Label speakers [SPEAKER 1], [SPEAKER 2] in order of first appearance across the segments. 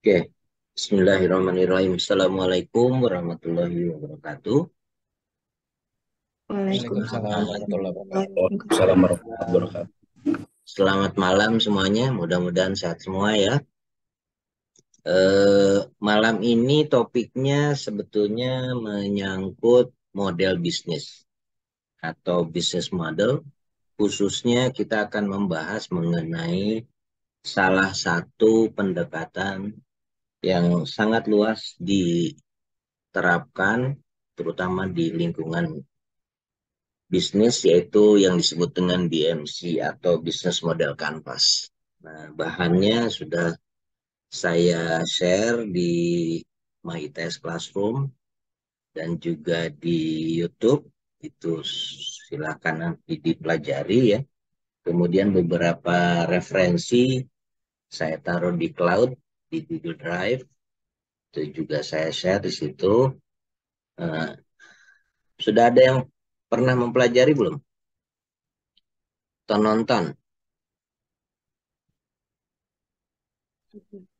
[SPEAKER 1] Oke, Bismillahirrahmanirrahim. Assalamualaikum warahmatullahi wabarakatuh.
[SPEAKER 2] Waalaikumsalam
[SPEAKER 3] Waalaikumsalam warahmatullahi
[SPEAKER 2] warahmatullahi
[SPEAKER 3] wabarakatuh.
[SPEAKER 2] wabarakatuh.
[SPEAKER 3] Assalamualaikum warahmatullahi wabarakatuh.
[SPEAKER 1] Selamat malam semuanya. Mudah-mudahan sehat semua ya. Malam ini topiknya sebetulnya menyangkut model bisnis atau business model. Khususnya kita akan membahas mengenai salah satu pendekatan yang sangat luas diterapkan, terutama di lingkungan bisnis, yaitu yang disebut dengan BMC atau Business Model Canvas. Nah, bahannya sudah saya share di MyITS Classroom dan juga di YouTube. Itu silakan nanti dipelajari ya. Kemudian beberapa referensi saya taruh di cloud, di Google Drive. Itu juga saya share di situ. Eh, sudah ada yang pernah mempelajari belum? Atau nonton?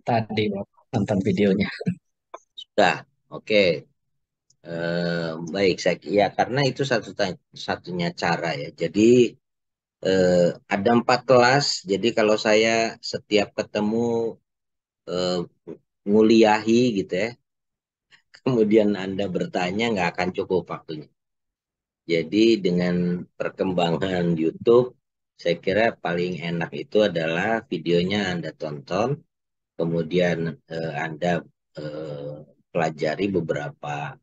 [SPEAKER 3] Tadi Pak, nonton videonya.
[SPEAKER 1] Sudah. Oke. Baik, ya karena itu satunya cara ya. Jadi eh, ada 4 kelas. Jadi kalau saya setiap ketemu eh, nguliahi gitu ya, kemudian Anda bertanya nggak akan cukup waktunya. Jadi dengan perkembangan YouTube, saya kira paling enak itu adalah videonya Anda tonton, kemudian Anda eh, pelajari beberapa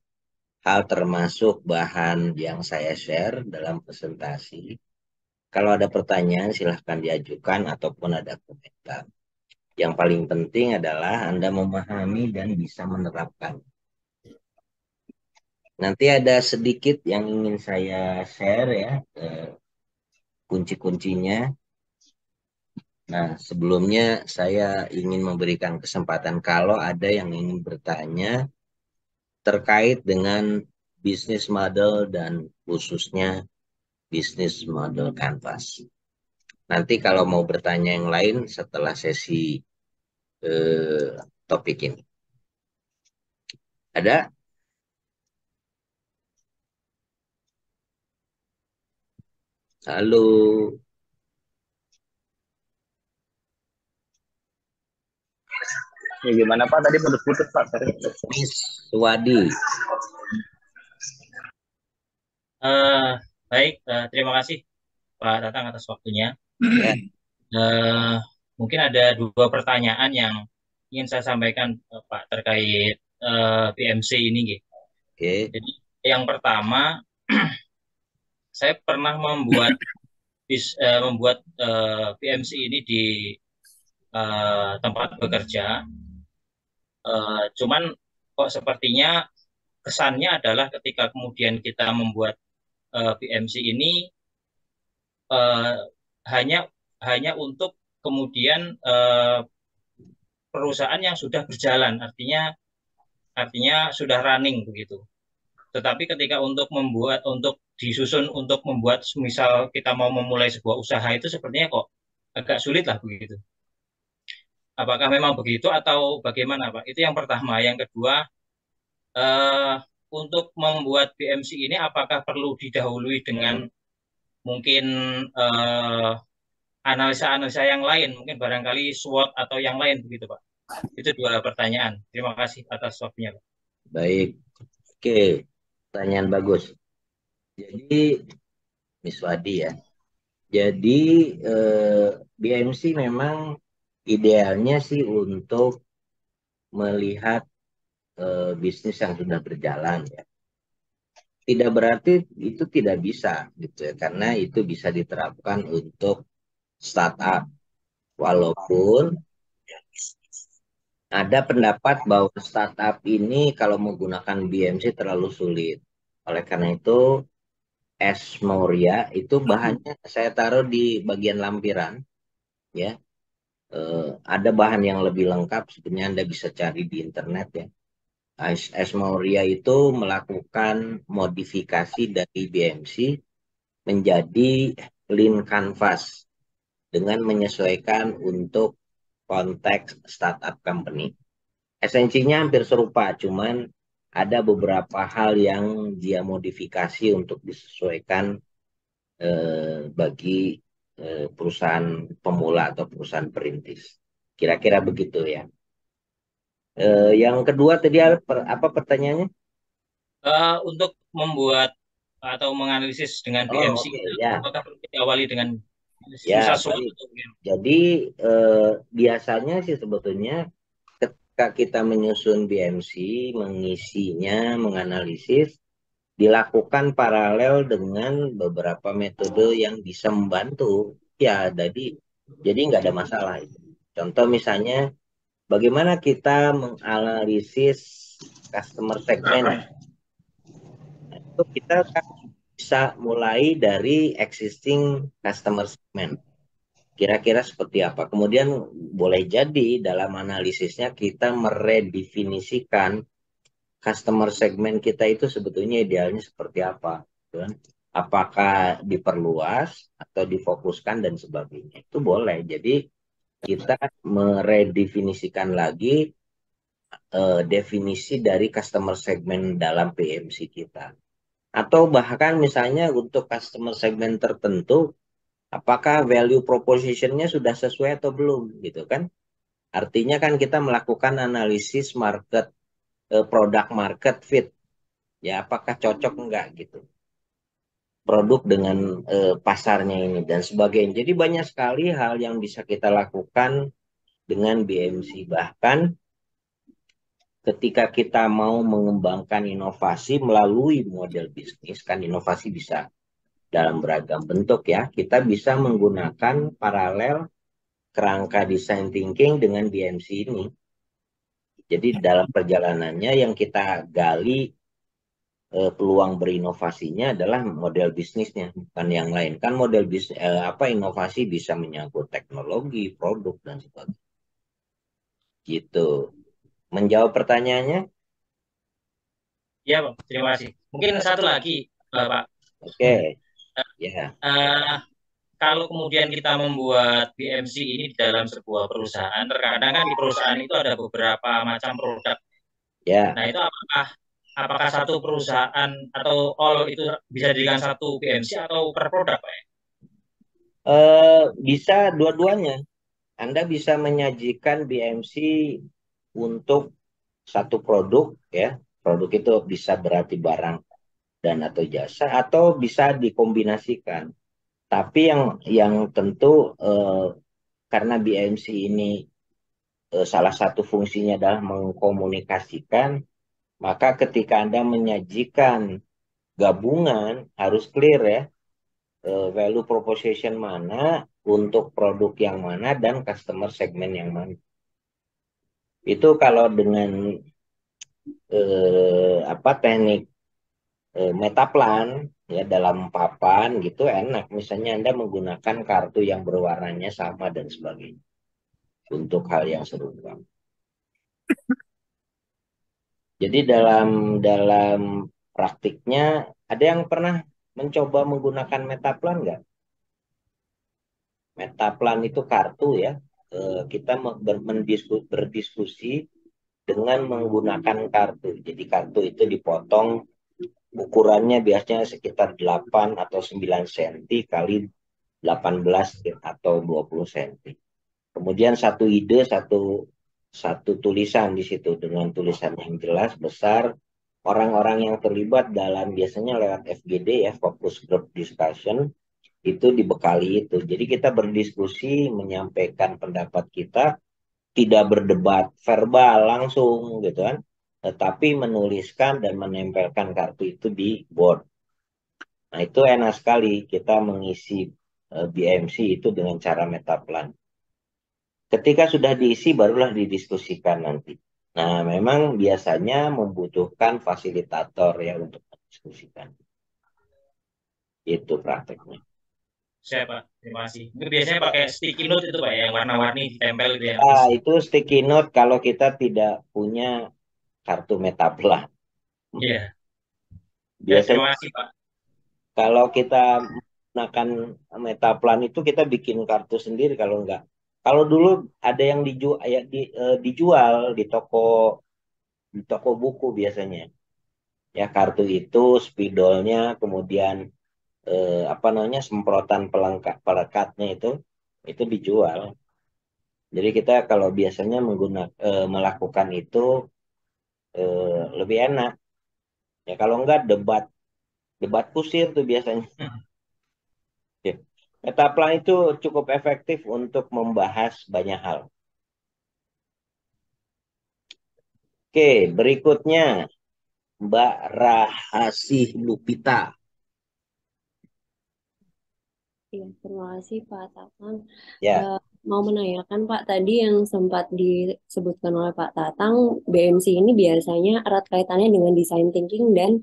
[SPEAKER 1] hal termasuk bahan yang saya share dalam presentasi. Kalau ada pertanyaan silahkan diajukan ataupun ada komentar. Yang paling penting adalah Anda memahami dan bisa menerapkan. Nanti ada sedikit yang ingin saya share ya, kunci-kuncinya. Nah, sebelumnya saya ingin memberikan kesempatan kalau ada yang ingin bertanya terkait dengan bisnis model dan khususnya bisnis model Canvas. Nanti kalau mau bertanya yang lain setelah sesi topik ini. Ada? Halo,
[SPEAKER 2] Ya gimana Pak? Tadi putus-putus Pak. Sorry.
[SPEAKER 1] Miss Wadi.
[SPEAKER 4] Eh, baik, terima kasih Pak Tatang atas waktunya.
[SPEAKER 1] Ya,
[SPEAKER 4] Eh, Mungkin ada dua pertanyaan yang ingin saya sampaikan Pak terkait PMC ini. Gitu.
[SPEAKER 1] oke.
[SPEAKER 4] Jadi yang pertama, saya pernah membuat PMC ini di tempat bekerja. Cuman kok sepertinya kesannya adalah ketika kemudian kita membuat PMC ini eh, hanya hanya untuk kemudian perusahaan yang sudah berjalan, artinya sudah running begitu. Tetapi ketika untuk disusun untuk membuat misal kita mau memulai sebuah usaha itu sepertinya kok agak sulit lah begitu. Apakah memang begitu atau bagaimana, Pak? Itu yang pertama. Yang kedua, eh, untuk membuat BMC ini apakah perlu didahului dengan mungkin eh, analisa-analisa yang lain, mungkin barangkali SWOT atau yang lain begitu, Pak. Itu dua pertanyaan. Terima kasih atas waktunya, Pak.
[SPEAKER 1] Baik. Oke, pertanyaan bagus. Jadi, Miss Wadi ya. Jadi, BMC memang idealnya sih untuk melihat bisnis yang sudah berjalan ya. Tidak berarti itu tidak bisa gitu ya, karena itu bisa diterapkan untuk startup. Walaupun ada pendapat bahwa startup ini kalau menggunakan BMC terlalu sulit. Oleh karena itu, es Moria itu bahannya saya taruh di bagian lampiran, ya. Ada bahan yang lebih lengkap, sebenarnya Anda bisa cari di internet ya. Es Moria itu melakukan modifikasi dari BMC menjadi lean canvas dengan menyesuaikan untuk konteks startup company. Esensinya hampir serupa, cuman ada beberapa hal yang dia modifikasi untuk disesuaikan bagi perusahaan pemula atau perusahaan perintis. Kira-kira begitu ya. Yang kedua tadi apa pertanyaannya?
[SPEAKER 4] Untuk membuat atau menganalisis dengan
[SPEAKER 1] Oh,
[SPEAKER 4] BMC
[SPEAKER 1] oke,
[SPEAKER 4] itu,
[SPEAKER 1] ya.
[SPEAKER 4] apakah perlu diawali dengan
[SPEAKER 1] Ya,
[SPEAKER 4] susah SWOT
[SPEAKER 1] baik.
[SPEAKER 4] atau gimana?
[SPEAKER 1] Jadi biasanya sih sebetulnya ketika kita menyusun BMC, mengisinya, menganalisis, dilakukan paralel dengan beberapa metode yang bisa membantu. Ya, jadi nggak ada masalah itu. Contoh misalnya, bagaimana kita menganalisis customer segment? Itu kita kan bisa mulai dari existing customer segment. Kira-kira seperti apa? Kemudian boleh jadi dalam analisisnya kita meredefinisikan customer segment kita itu sebetulnya idealnya seperti apa, gitu kan? Apakah diperluas atau difokuskan dan sebagainya. Itu boleh. Jadi kita meredefinisikan lagi definisi dari customer segment dalam PMC kita. Atau bahkan misalnya untuk customer segment tertentu, apakah value proposition-nya sudah sesuai atau belum, gitu kan? Artinya kan kita melakukan analisis product market fit, ya apakah cocok enggak gitu produk dengan pasarnya ini dan sebagainya. Jadi banyak sekali hal yang bisa kita lakukan dengan BMC. Bahkan ketika kita mau mengembangkan inovasi melalui model bisnis, kan inovasi bisa dalam beragam bentuk ya. Kita bisa menggunakan paralel kerangka design thinking dengan BMC ini. Jadi dalam perjalanannya yang kita gali peluang berinovasinya adalah model bisnisnya, bukan yang lain. Kan model bisnis inovasi bisa menyangkut teknologi, produk dan sebagainya. Gitu. Menjawab pertanyaannya?
[SPEAKER 4] Ya, Pak. Terima kasih. Mungkin satu lagi, Pak.
[SPEAKER 1] Oke, ya,
[SPEAKER 4] Eh, Kalau kemudian kita membuat BMC ini di dalam sebuah perusahaan, terkadang kan di perusahaan itu ada beberapa macam produk.
[SPEAKER 1] ya.
[SPEAKER 4] Nah, itu apakah satu perusahaan atau all itu bisa dijadikan satu BMC atau per produk, Pak?
[SPEAKER 1] Bisa dua-duanya. Anda bisa menyajikan BMC untuk satu produk, ya. Produk itu bisa berarti barang dan atau jasa, atau bisa dikombinasikan. Tapi yang tentu karena BMC ini salah satu fungsinya adalah mengkomunikasikan, maka ketika Anda menyajikan gabungan harus clear ya, value proposition mana untuk produk yang mana dan customer segment yang mana. Itu kalau dengan teknik metaplan ya dalam papan gitu enak. Misalnya Anda menggunakan kartu yang berwarnanya sama dan sebagainya untuk hal yang serupa. Jadi dalam dalam praktiknya ada yang pernah mencoba menggunakan metaplan nggak? Metaplan itu kartu ya. Kita berdiskusi dengan menggunakan kartu. Jadi kartu itu dipotong, ukurannya biasanya sekitar 8 atau 9 cm kali 18 atau 20 cm. Kemudian satu ide, satu tulisan di situ dengan tulisan yang jelas, besar. Orang-orang yang terlibat dalam biasanya lewat FGD ya, Focus Group Discussion, itu dibekali itu. Jadi kita berdiskusi, menyampaikan pendapat kita, tidak berdebat verbal langsung gitu kan, tetapi menuliskan dan menempelkan kartu itu di board. Nah itu enak sekali kita mengisi BMC itu dengan cara metaplan. Ketika sudah diisi barulah didiskusikan nanti. Nah memang biasanya membutuhkan fasilitator ya untuk mendiskusikan. Itu prakteknya.
[SPEAKER 4] Saya, Pak. Terima kasih. Itu biasanya pakai sticky note itu, Pak, yang warna-warni ditempel itu yang
[SPEAKER 1] Ah,
[SPEAKER 4] isi.
[SPEAKER 1] itu sticky note kalau kita tidak punya kartu metaplan.
[SPEAKER 4] Iya. Ya, terima
[SPEAKER 1] Biasanya
[SPEAKER 4] kasih, Pak.
[SPEAKER 1] kalau kita menggunakan metaplan itu kita bikin kartu sendiri kalau enggak. Kalau dulu ada yang dijual, ya, dijual di toko buku biasanya. Ya kartu itu, spidolnya, kemudian apa namanya semprotan pelengkap pelekatnya itu dijual. Jadi kita kalau biasanya melakukan itu lebih enak. Ya kalau enggak debat debat kusir tuh biasanya. Ya. Metaplan itu cukup efektif untuk membahas banyak hal. Oke, berikutnya Mbak Rahasih Lupita.
[SPEAKER 5] Iya, terima kasih Pak Tatang.
[SPEAKER 1] Ya,
[SPEAKER 5] Eh, mau menanyakan Pak, tadi yang sempat disebutkan oleh Pak Tatang, BMC ini biasanya erat kaitannya dengan design thinking dan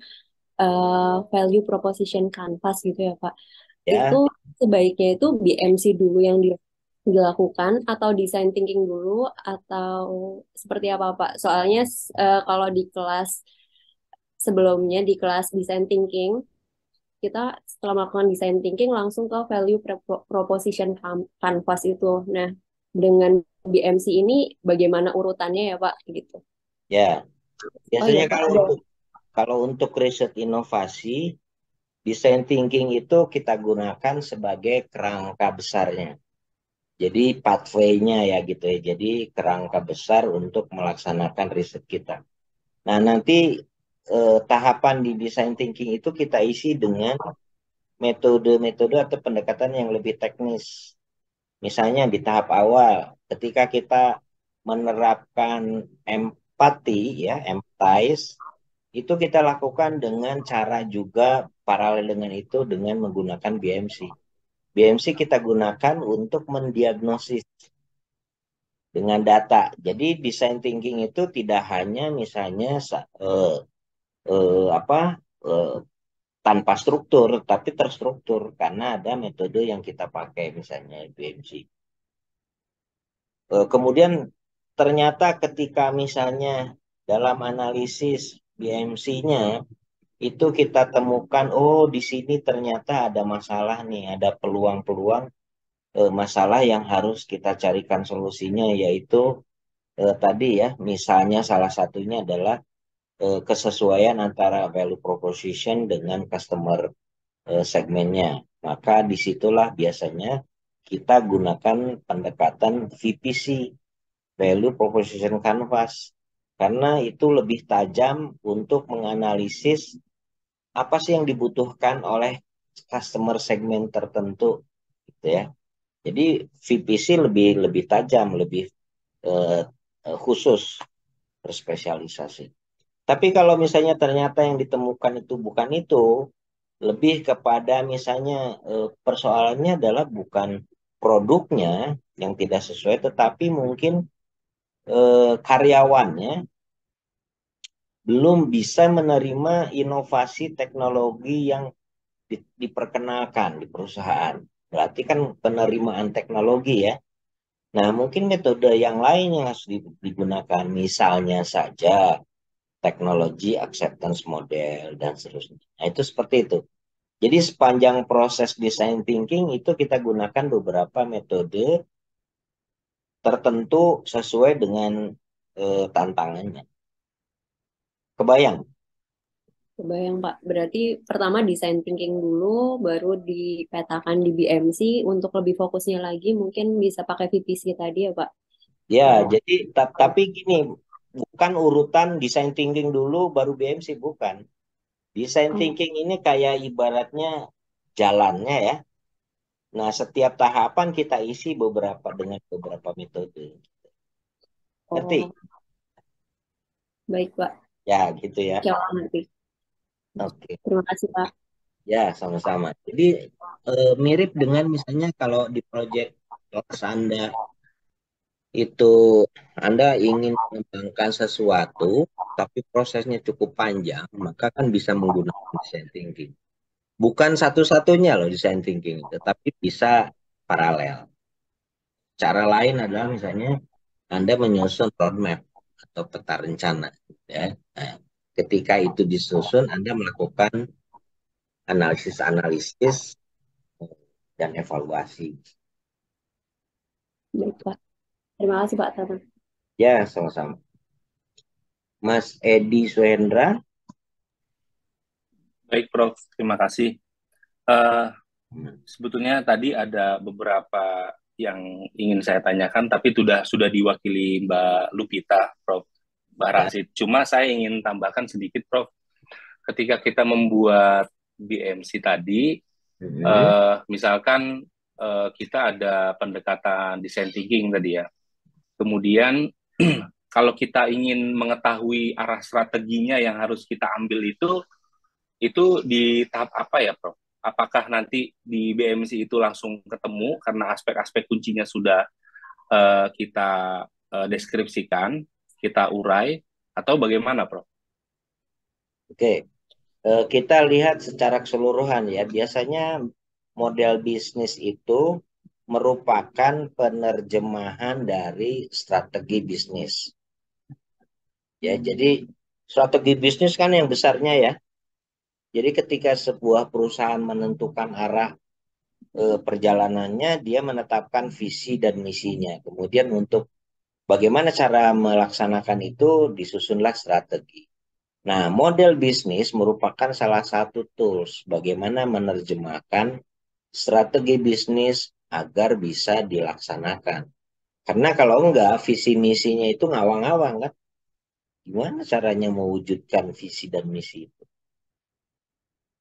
[SPEAKER 5] value proposition canvas gitu ya Pak. Itu
[SPEAKER 1] ya,
[SPEAKER 5] sebaiknya itu BMC dulu yang dilakukan atau design thinking dulu atau seperti apa Pak? Soalnya kalau di kelas sebelumnya di kelas design thinking kita setelah melakukan design thinking langsung ke value proposition canvas itu. Nah, dengan BMC ini bagaimana urutannya ya Pak gitu.
[SPEAKER 1] ya.
[SPEAKER 5] Oh
[SPEAKER 1] Biasanya
[SPEAKER 5] iya Pak, ada.
[SPEAKER 1] kalau untuk riset inovasi, design thinking itu kita gunakan sebagai kerangka besarnya. Jadi pathway-nya ya gitu ya. Jadi kerangka besar untuk melaksanakan riset kita. Nah, nanti tahapan di design thinking itu kita isi dengan metode-metode atau pendekatan yang lebih teknis. Misalnya di tahap awal, ketika kita menerapkan empati, ya, empathize, itu kita lakukan dengan cara juga paralel dengan itu dengan menggunakan BMC. BMC kita gunakan untuk mendiagnosis dengan data. Jadi design thinking itu tidak hanya misalnya apa eh, tanpa struktur, tapi terstruktur karena ada metode yang kita pakai misalnya BMC. Kemudian ternyata ketika misalnya dalam analisis BMC-nya itu kita temukan, oh di sini ternyata ada masalah nih, ada peluang-peluang masalah yang harus kita carikan solusinya, yaitu tadi ya, misalnya salah satunya adalah kesesuaian antara value proposition dengan customer segmennya. Maka disitulah biasanya kita gunakan pendekatan VPC, Value Proposition Canvas, karena itu lebih tajam untuk menganalisis apa sih yang dibutuhkan oleh customer segmen tertentu, gitu ya. Jadi VPC lebih lebih tajam, lebih eh, khusus, berspesialisasi. Tapi kalau misalnya ternyata yang ditemukan itu bukan itu, lebih kepada misalnya persoalannya adalah bukan produknya yang tidak sesuai, tetapi mungkin karyawannya belum bisa menerima inovasi teknologi yang diperkenalkan di perusahaan. Berarti kan penerimaan teknologi ya. Nah, mungkin metode yang lain yang harus digunakan, misalnya saja teknologi acceptance model dan seterusnya. Nah, itu seperti itu. Jadi sepanjang proses design thinking itu kita gunakan beberapa metode tertentu sesuai dengan tantangannya. Kebayang?
[SPEAKER 5] Kebayang Pak. Berarti pertama design thinking dulu, baru dipetakan di BMC untuk lebih fokusnya lagi mungkin bisa pakai VPC tadi ya Pak.
[SPEAKER 1] Ya,
[SPEAKER 5] Oh,
[SPEAKER 1] jadi tapi gini, bukan urutan design thinking dulu baru BMC, bukan. Design
[SPEAKER 5] oh,
[SPEAKER 1] thinking ini kayak ibaratnya jalannya ya. Nah, setiap tahapan kita isi dengan beberapa metode. Ngerti?
[SPEAKER 5] oh, baik Pak.
[SPEAKER 1] Ya, gitu ya.
[SPEAKER 5] Oke, Pak, ngerti.
[SPEAKER 1] Oke.
[SPEAKER 5] Terima kasih Pak.
[SPEAKER 1] Ya, sama-sama. Jadi mirip dengan misalnya kalau di proyek kelas Anda itu Anda ingin mengembangkan sesuatu, tapi prosesnya cukup panjang, maka kan bisa menggunakan design thinking. Bukan satu-satunya loh design thinking, tetapi bisa paralel. Cara lain adalah misalnya Anda menyusun roadmap atau peta rencana. Ya. Nah, ketika itu disusun, Anda melakukan analisis-analisis dan evaluasi.
[SPEAKER 5] Baik, Pak. Terima kasih, Pak Tata.
[SPEAKER 1] Ya, sama-sama. Mas Edi Suhendra.
[SPEAKER 2] Baik, Prof. Terima kasih. Eh,
[SPEAKER 1] Hmm.
[SPEAKER 2] sebetulnya tadi ada beberapa yang ingin saya tanyakan, tapi sudah diwakili Mbak Lupita, Prof. Mbak
[SPEAKER 1] Ya.
[SPEAKER 2] Rasid. Cuma saya ingin tambahkan sedikit, Prof. Ketika kita membuat BMC tadi, misalkan kita ada pendekatan design thinking tadi ya. Kemudian kalau kita ingin mengetahui arah strateginya yang harus kita ambil itu di tahap apa ya, Prof? Apakah nanti di BMC itu langsung ketemu karena aspek-aspek kuncinya sudah kita deskripsikan, kita urai, atau bagaimana, Prof?
[SPEAKER 1] Oke, kita lihat secara keseluruhan ya. Biasanya model bisnis itu merupakan penerjemahan dari strategi bisnis. Ya, jadi strategi bisnis kan yang besarnya ya. Jadi ketika sebuah perusahaan menentukan arah perjalanannya, dia menetapkan visi dan misinya. Kemudian untuk bagaimana cara melaksanakan itu, disusunlah strategi. Nah, model bisnis merupakan salah satu tools bagaimana menerjemahkan strategi bisnis agar bisa dilaksanakan. Karena kalau enggak, visi misinya itu ngawang-ngawang kan. Gimana caranya mewujudkan visi dan misi itu?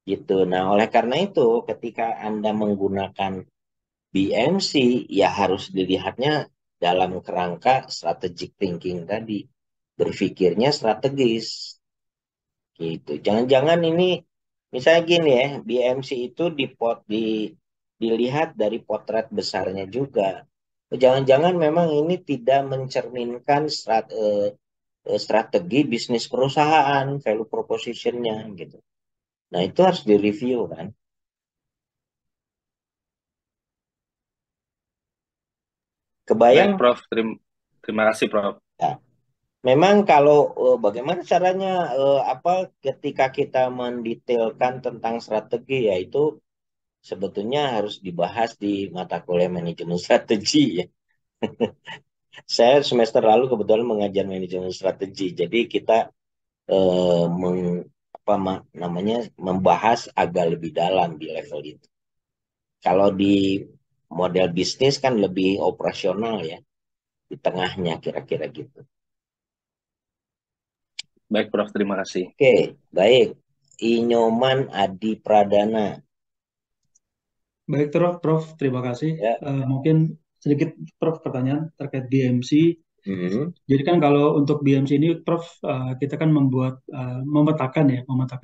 [SPEAKER 1] Gitu. Nah, oleh karena itu, ketika Anda menggunakan BMC, ya harus dilihatnya dalam kerangka strategic thinking tadi. Berpikirnya strategis. Gitu. Jangan-jangan ini, misalnya gini ya, BMC itu dilihat dari potret besarnya juga. Jangan-jangan memang ini tidak mencerminkan strategi bisnis perusahaan, value proposition-nya gitu. Nah, itu harus direview kan. Kebayang?
[SPEAKER 2] Baik, Prof. Terima kasih, Prof.
[SPEAKER 1] Ya. Memang kalau bagaimana caranya apa ketika kita mendetailkan tentang strategi, yaitu sebetulnya harus dibahas di mata kuliah manajemen strategi ya. Saya semester lalu kebetulan mengajar manajemen strategi, jadi kita eh, meng, namanya membahas agak lebih dalam di level itu. Kalau di model bisnis kan lebih operasional ya, di tengahnya kira-kira gitu.
[SPEAKER 2] Baik, Prof. Terima kasih.
[SPEAKER 1] Oke, baik. Inyoman Adi Pradana.
[SPEAKER 6] Baik, Prof. Terima kasih.
[SPEAKER 1] Ya.
[SPEAKER 6] Mungkin sedikit, Prof, pertanyaan terkait BMC.
[SPEAKER 1] Mhm.
[SPEAKER 6] Jadi kan kalau untuk BMC ini, Prof, kita kan memetakan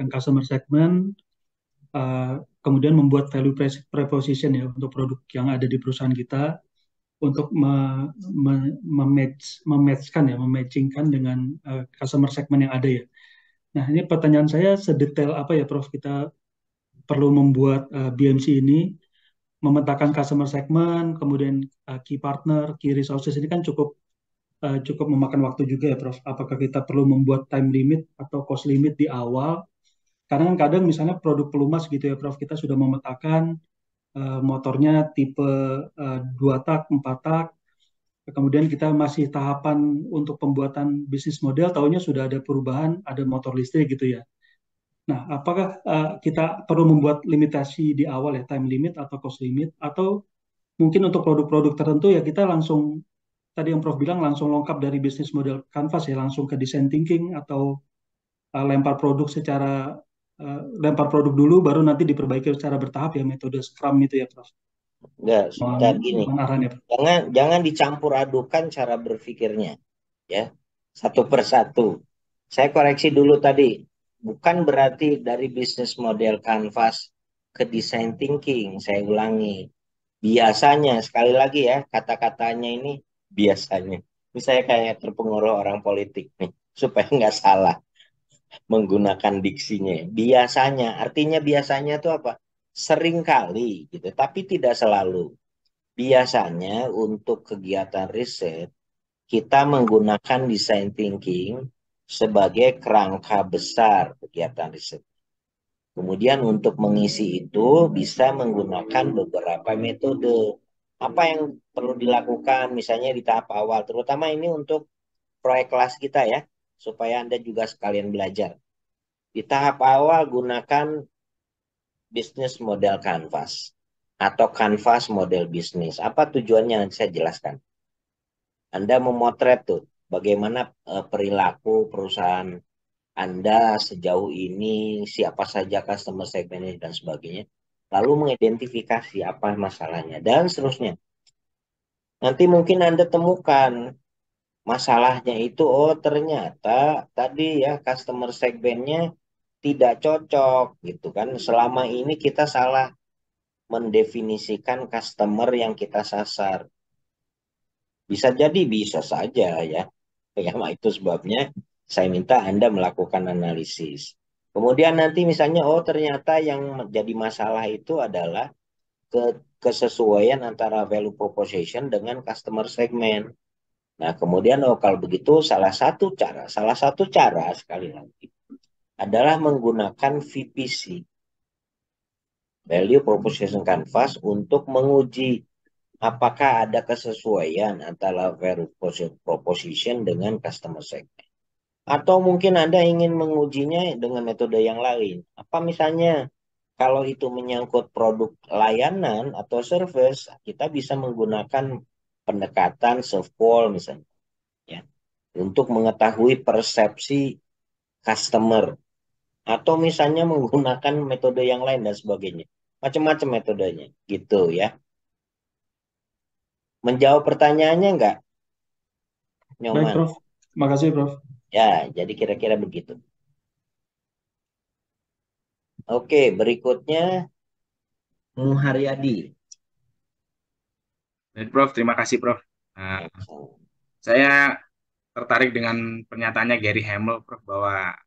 [SPEAKER 6] customer segment, kemudian membuat value proposition ya untuk produk yang ada di perusahaan kita untuk mematchingkan dengan customer segment yang ada ya. Nah, ini pertanyaan saya sedetail apa ya, Prof? Kita perlu membuat BMC ini memetakan customer segment, kemudian key partner, key resources ini kan cukup memakan waktu juga ya, Prof. Apakah kita perlu membuat time limit atau cost limit di awal? Karena kan kadang misalnya produk pelumas gitu ya, Prof. Kita sudah memetakan motornya tipe 2 tak, 4 tak, kemudian kita masih tahapan untuk pembuatan bisnis model, tahunya sudah ada perubahan, ada motor listrik gitu ya. Nah, apakah kita perlu membuat limitasi di awal ya, time limit atau cost limit, atau mungkin untuk produk-produk tertentu ya kita langsung, tadi yang Prof bilang langsung lengkap dari bisnis model Canvas ya, langsung ke design thinking atau lempar produk dulu baru nanti diperbaiki secara bertahap ya, metode Scrum itu ya, Prof.
[SPEAKER 1] Enggak, sebentar gini.
[SPEAKER 6] Mohon arahannya, Prof.
[SPEAKER 1] Jangan dicampur adukan cara berpikirnya, ya. Satu persatu. Saya koreksi dulu tadi. Bukan berarti dari bisnis model Canvas ke design thinking. Saya ulangi. Biasanya, sekali lagi ya, kata-katanya ini biasanya. Ini saya kayak terpengaruh orang politik nih, supaya nggak salah menggunakan diksinya. Biasanya, artinya biasanya itu apa? Seringkali gitu, tapi tidak selalu. Biasanya untuk kegiatan riset, kita menggunakan design thinking sebagai kerangka besar kegiatan riset. Kemudian untuk mengisi itu bisa menggunakan beberapa metode. apa yang perlu dilakukan misalnya di tahap awal, terutama ini untuk proyek kelas kita ya, supaya Anda juga sekalian belajar. Di tahap awal gunakan bisnis model canvas atau canvas model bisnis. Apa tujuannya nanti saya jelaskan. Anda memotret tuh bagaimana perilaku perusahaan Anda sejauh ini, siapa saja customer segmentnya dan sebagainya. Lalu mengidentifikasi apa masalahnya dan seterusnya. Nanti mungkin Anda temukan masalahnya itu, oh ternyata tadi ya customer segmentnya tidak cocok gitu kan. Selama ini kita salah mendefinisikan customer yang kita sasar. Bisa jadi, bisa saja ya. Ya, itu sebabnya saya minta Anda melakukan analisis. Kemudian nanti misalnya, oh ternyata yang menjadi masalah itu adalah kesesuaian antara value proposition dengan customer segment. Nah, kemudian oh kalau begitu salah satu cara sekali lagi adalah menggunakan VPC, Value Proposition Canvas, untuk menguji apakah ada kesesuaian antara value proposition dengan customer segment. Atau mungkin Anda ingin mengujinya dengan metode yang lain. Apa misalnya kalau itu menyangkut produk layanan atau service, kita bisa menggunakan pendekatan soft call misalnya, ya, untuk mengetahui persepsi customer. Atau misalnya menggunakan metode yang lain dan sebagainya. Macam-macam metodenya, gitu ya. Menjawab pertanyaannya enggak,
[SPEAKER 6] Baik,
[SPEAKER 1] Nyoman?
[SPEAKER 6] Prof. Makasih, Prof.
[SPEAKER 1] Ya, jadi kira-kira begitu. Oke, berikutnya Muharyadi.
[SPEAKER 7] Baik, Prof, terima kasih, Prof. Nah, saya tertarik dengan pernyataannya Gary Hamel, Prof, bahwa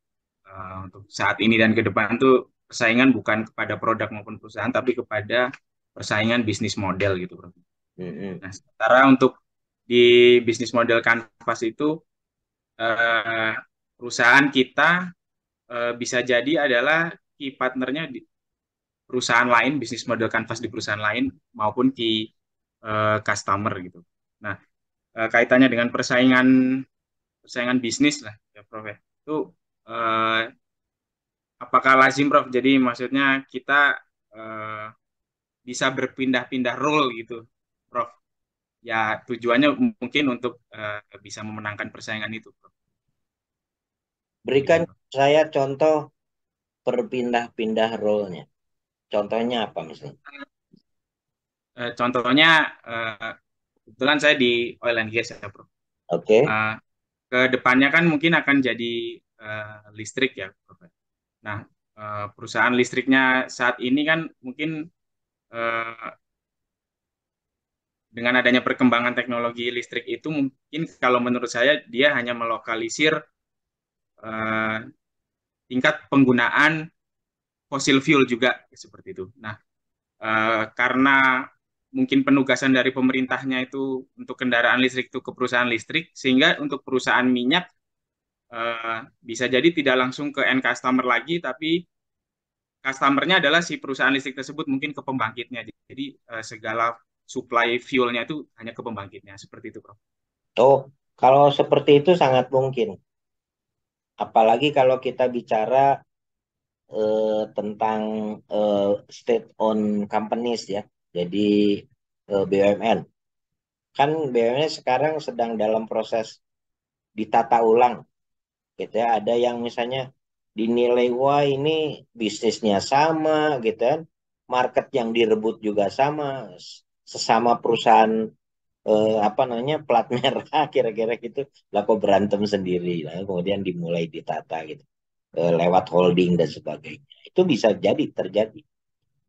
[SPEAKER 7] untuk saat ini dan ke depan tuh persaingan bukan kepada produk maupun perusahaan, tapi kepada persaingan bisnis model gitu, Prof. Nah, sementara untuk di bisnis model Canvas itu perusahaan kita bisa jadi adalah key partnernya di perusahaan lain, bisnis model Canvas di perusahaan lain maupun key customer gitu. Nah, kaitannya dengan persaingan bisnis lah ya Prof ya. Itu apakah lazim Prof? Jadi maksudnya kita bisa berpindah-pindah role gitu Prof. Ya tujuannya mungkin untuk bisa memenangkan persaingan itu Prof.
[SPEAKER 1] Berikan
[SPEAKER 7] Gitu, Prof.
[SPEAKER 1] saya contoh berpindah-pindah role-nya. Contohnya apa misalnya?
[SPEAKER 7] Contohnya kebetulan saya di oil and gas ya Prof.
[SPEAKER 1] Oke.
[SPEAKER 7] Ke depannya kan mungkin akan jadi listrik ya Prof. Nah, perusahaan listriknya saat ini kan mungkin eh, dengan adanya perkembangan teknologi listrik itu mungkin kalau menurut saya dia hanya melokalisir eh, tingkat penggunaan fosil fuel juga seperti itu. Nah, karena mungkin penugasan dari pemerintahnya itu untuk kendaraan listrik itu ke perusahaan listrik, sehingga untuk perusahaan minyak bisa jadi tidak langsung ke end customer lagi, tapi customernya adalah si perusahaan listrik tersebut mungkin ke pembangkitnya. Jadi segala supply fuelnya itu hanya ke pembangkitnya. Seperti itu, Prof.
[SPEAKER 1] Oh, kalau seperti itu sangat mungkin. Apalagi kalau kita bicara tentang state-owned companies ya. Jadi BUMN. Kan BUMN sekarang sedang dalam proses ditata ulang. Gitu ya. Ada yang misalnya dinilai, wah ini bisnisnya sama gitu kan. Market yang direbut juga sama. Sesama perusahaan apa namanya plat merah kira-kira gitu. Lah kok berantem sendiri. Lalu kemudian dimulai ditata gitu. Lewat holding dan sebagainya. Itu bisa jadi terjadi.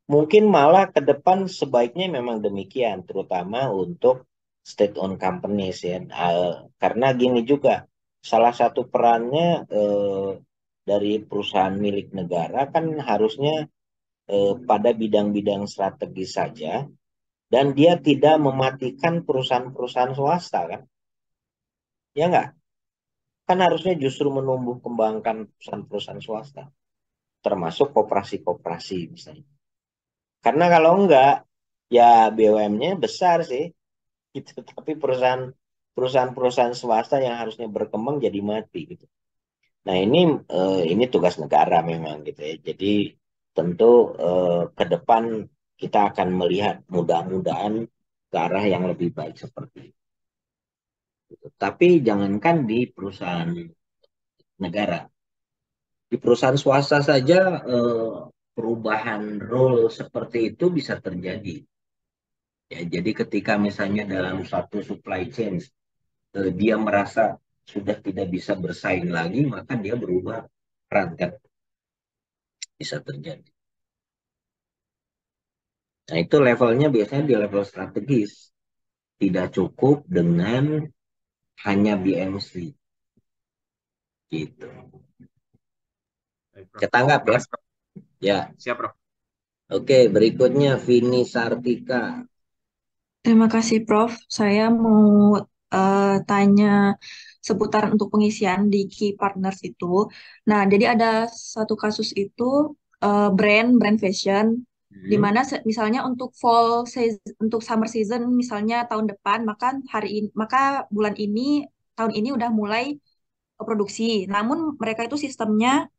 [SPEAKER 1] Mungkin malah ke depan sebaiknya memang demikian, terutama untuk state-owned companies ya. Karena gini juga, salah satu perannya dari perusahaan milik negara kan harusnya pada bidang-bidang strategis saja, dan dia tidak mematikan perusahaan-perusahaan swasta kan, ya nggak? Kan harusnya justru menumbuh kembangkan perusahaan-perusahaan swasta, termasuk koperasi-koperasi misalnya. Karena kalau enggak, Ya BUMN-nya besar sih, gitu. Tapi perusahaan-perusahaan swasta yang harusnya berkembang jadi mati gitu. Nah ini tugas negara memang gitu ya. Jadi tentu ke depan kita akan melihat mudah-mudahan ke arah yang lebih baik seperti itu. Tapi jangankan di perusahaan negara, di perusahaan swasta saja perubahan role seperti itu bisa terjadi. Ya, jadi ketika misalnya dalam satu supply chain dia merasa sudah tidak bisa bersaing lagi, maka dia berubah peran kan, bisa terjadi. Nah, itu levelnya biasanya di level strategis. Tidak cukup dengan hanya BMC. Gitu.
[SPEAKER 7] Baik, Prof.
[SPEAKER 1] Ketanggap
[SPEAKER 7] Terima
[SPEAKER 1] ya?
[SPEAKER 7] kasih, Prof.
[SPEAKER 1] Ya.
[SPEAKER 7] Siap, Prof.
[SPEAKER 1] Oke, berikutnya Vini Sartika.
[SPEAKER 8] Terima kasih, Prof. Saya mau tanya seputar untuk pengisian di Key Partners itu. Nah, jadi ada satu kasus itu brand fashion, di mana misalnya untuk untuk summer season misalnya tahun depan, maka bulan ini tahun ini udah mulai produksi. Namun mereka itu sistemnya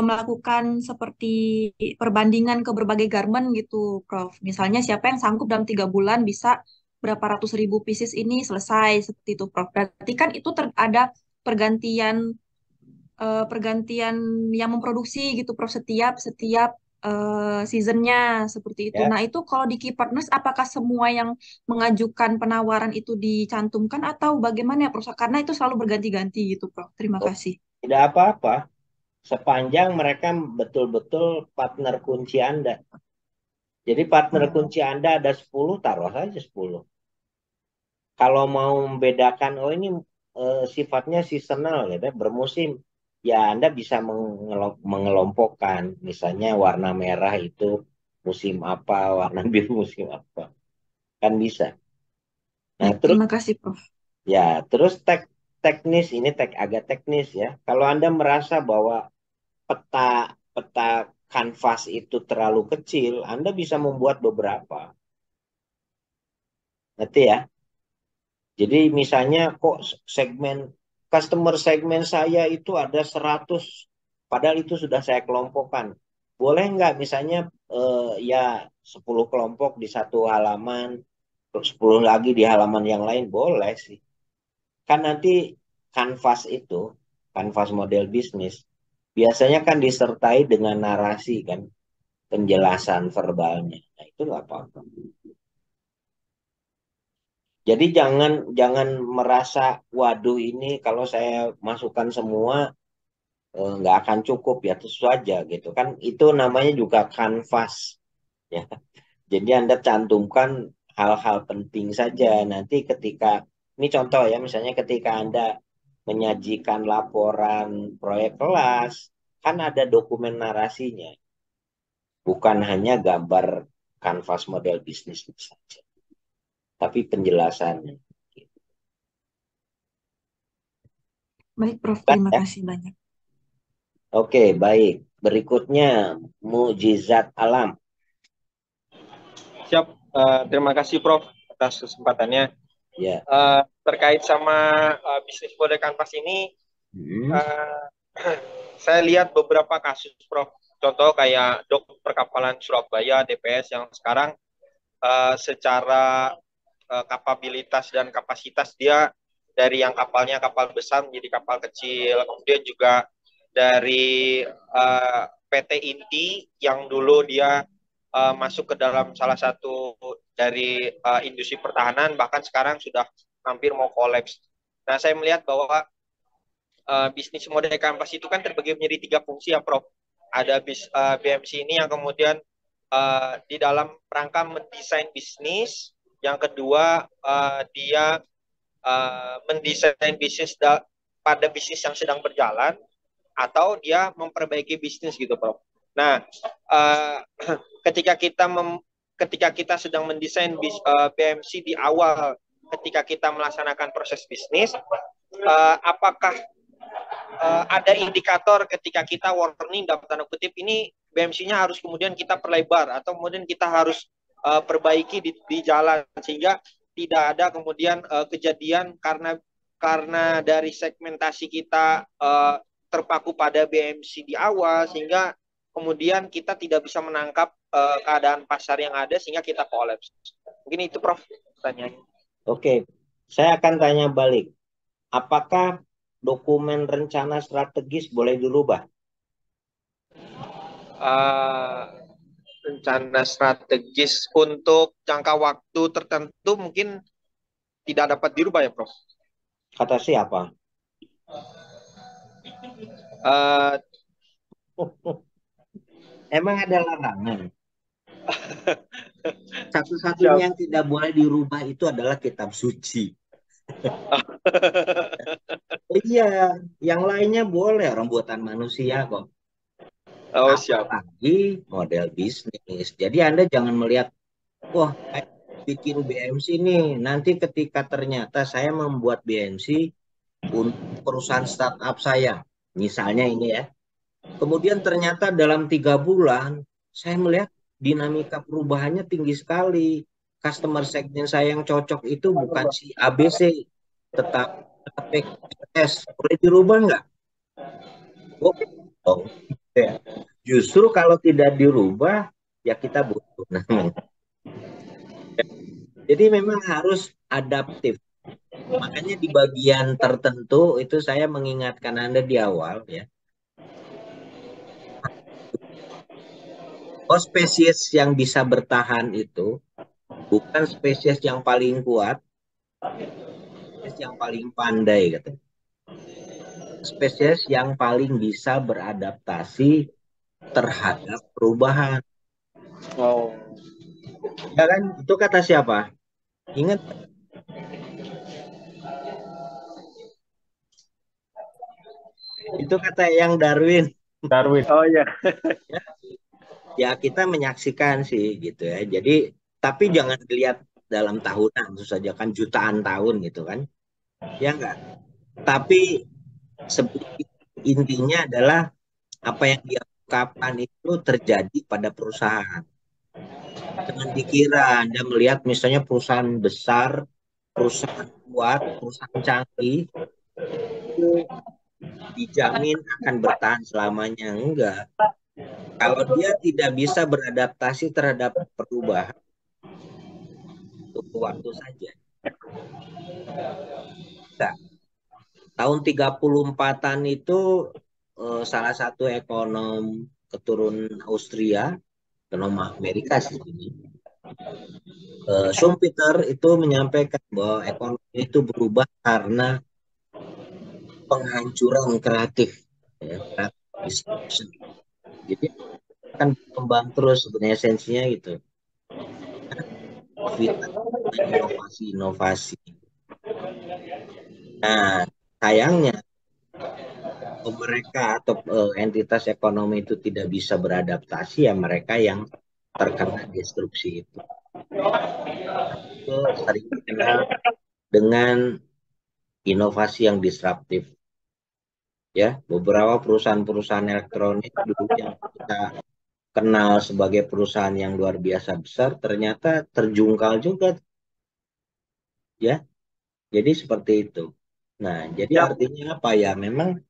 [SPEAKER 8] melakukan seperti perbandingan ke berbagai garment gitu, Prof. Misalnya siapa yang sanggup dalam 3 bulan bisa berapa ratus ribu pieces ini selesai seperti itu, Prof. Berarti kan itu ada pergantian pergantian yang memproduksi gitu, Prof. Setiap setiap seasonnya seperti itu.
[SPEAKER 1] Ya,
[SPEAKER 8] Nah itu kalau di Key Partners apakah semua yang mengajukan penawaran itu dicantumkan atau bagaimana ya, Prof? Karena itu selalu berganti-ganti gitu, Prof. Terima
[SPEAKER 1] oh,
[SPEAKER 8] kasih.
[SPEAKER 1] tidak apa-apa. Sepanjang mereka betul-betul partner kunci Anda. Jadi partner kunci Anda ada 10, taruh saja 10. Kalau mau membedakan, oh ini sifatnya seasonal gitu, bermusim, ya Anda bisa mengelompokkan. Misalnya warna merah itu musim apa, warna biru musim apa. Kan bisa. Nah,
[SPEAKER 8] Baik,
[SPEAKER 1] terus
[SPEAKER 8] terima kasih, Prof.
[SPEAKER 1] ya, terus teknis ini agak teknis ya. Kalau Anda merasa bahwa peta peta kanvas itu terlalu kecil, Anda bisa membuat beberapa. Ngerti ya? Jadi misalnya kok segmen customer segmen saya itu ada 100, padahal itu sudah saya kelompokkan. Boleh nggak misalnya ya 10 kelompok di satu halaman, 10 lagi di halaman yang lain, boleh sih. Kan nanti kanvas itu, kanvas model bisnis, biasanya kan disertai dengan narasi kan, penjelasan verbalnya. Nah itu nggak apa-apa. Jadi jangan jangan merasa, waduh ini kalau saya masukkan semua nggak akan cukup ya terus saja gitu kan. Itu namanya juga kanvas ya. Jadi Anda cantumkan hal-hal penting saja. Nanti ketika, ini contoh ya, misalnya ketika Anda menyajikan laporan proyek kelas, kan ada dokumen narasinya. Bukan hanya gambar kanvas model bisnis saja, tapi penjelasannya.
[SPEAKER 8] Baik, Prof.
[SPEAKER 1] Kan
[SPEAKER 8] Terima
[SPEAKER 1] ya?
[SPEAKER 8] kasih banyak.
[SPEAKER 1] Oke, baik. Berikutnya, mukjizat alam.
[SPEAKER 9] Siap, terima kasih Prof atas kesempatannya.
[SPEAKER 1] Ya.
[SPEAKER 9] Terkait sama bisnis model kanvas ini, saya lihat beberapa kasus Prof. Contoh kayak Dok Perkapalan Surabaya DPS yang sekarang secara kapabilitas dan kapasitas dia dari yang kapalnya kapal besar menjadi kapal kecil. Kemudian juga dari PT Inti yang dulu dia masuk ke dalam salah satu dari industri pertahanan, bahkan sekarang sudah hampir mau kolaps. Nah, saya melihat bahwa bisnis model kanvas itu kan terbagi menjadi 3 fungsi ya, Prof. Ada BMC ini yang kemudian di dalam rangka mendesain bisnis. Yang kedua, dia mendesain bisnis pada bisnis yang sedang berjalan, atau dia memperbaiki bisnis gitu, Prof. Nah, ketika kita sedang mendesain BMC di awal, ketika kita melaksanakan proses bisnis, apakah ada indikator ketika kita warning dalam tanda kutip ini BMC-nya harus kemudian kita perlebar, atau kemudian kita harus perbaiki di jalan, sehingga tidak ada kemudian kejadian karena dari segmentasi kita terpaku pada BMC di awal, sehingga kemudian kita tidak bisa menangkap keadaan pasar yang ada sehingga kita kolaps. Mungkin itu Prof pertanyaannya.
[SPEAKER 1] Oke, saya akan tanya balik. Apakah dokumen rencana strategis boleh dirubah?
[SPEAKER 9] Rencana strategis untuk jangka waktu tertentu mungkin tidak dapat dirubah ya Prof?
[SPEAKER 1] Kata siapa? Emang ada larangan? Satu-satunya yang tidak boleh dirubah itu adalah kitab suci. Iya, yang lainnya boleh, orang buatan manusia kok.
[SPEAKER 9] Oh, siap.
[SPEAKER 1] Apalagi model bisnis. Jadi Anda jangan melihat, wah, saya bikin BMC nih, nanti ketika ternyata saya membuat BMC untuk perusahaan startup saya, misalnya ini ya, kemudian ternyata dalam 3 bulan, saya melihat dinamika perubahannya tinggi sekali. Customer segment saya yang cocok itu bukan si ABC, tetapi PKS. Boleh dirubah nggak? Oh, ya. Justru kalau tidak dirubah, ya kita butuh namanya. Jadi memang harus adaptif. Makanya di bagian tertentu itu saya mengingatkan Anda di awal ya. Oh, spesies yang bisa bertahan itu bukan spesies yang paling kuat, spesies yang paling pandai gitu. Spesies yang paling bisa beradaptasi terhadap perubahan.
[SPEAKER 9] Oh.
[SPEAKER 1] Ya kan? Itu kata siapa? Ingat? Itu kata yang Darwin.
[SPEAKER 2] Darwin.
[SPEAKER 9] Oh iya.
[SPEAKER 1] Ya kita menyaksikan sih gitu ya. Jadi tapi jangan dilihat dalam tahunan, tentu saja kan jutaan tahun gitu kan. Ya enggak. Tapi intinya adalah apa yang dia ungkapkan itu terjadi pada perusahaan. Jangan dikira Anda melihat misalnya perusahaan besar, perusahaan kuat, perusahaan canggih itu dijamin akan bertahan selamanya. Enggak. Kalau dia tidak bisa beradaptasi terhadap perubahan, tunggu waktu saja. Enggak. Tahun 34-an itu salah satu ekonom keturunan Austria, ekonom Amerika sih ini. Schumpeter itu menyampaikan bahwa ekonomi itu berubah karena penghancuran kreatif, ya, creative. Jadi akan berkembang terus sebenarnya esensinya gitu. Inovasi-inovasi. Nah, sayangnya mereka atau entitas ekonomi itu tidak bisa beradaptasi, ya mereka yang terkena destruksi itu. Itu sering dikenal dengan inovasi yang disruptif. Ya, beberapa perusahaan-perusahaan elektronik dulu yang kita kenal sebagai perusahaan yang luar biasa besar, ternyata terjungkal juga. Ya, jadi seperti itu. Nah, jadi artinya apa ya? Memang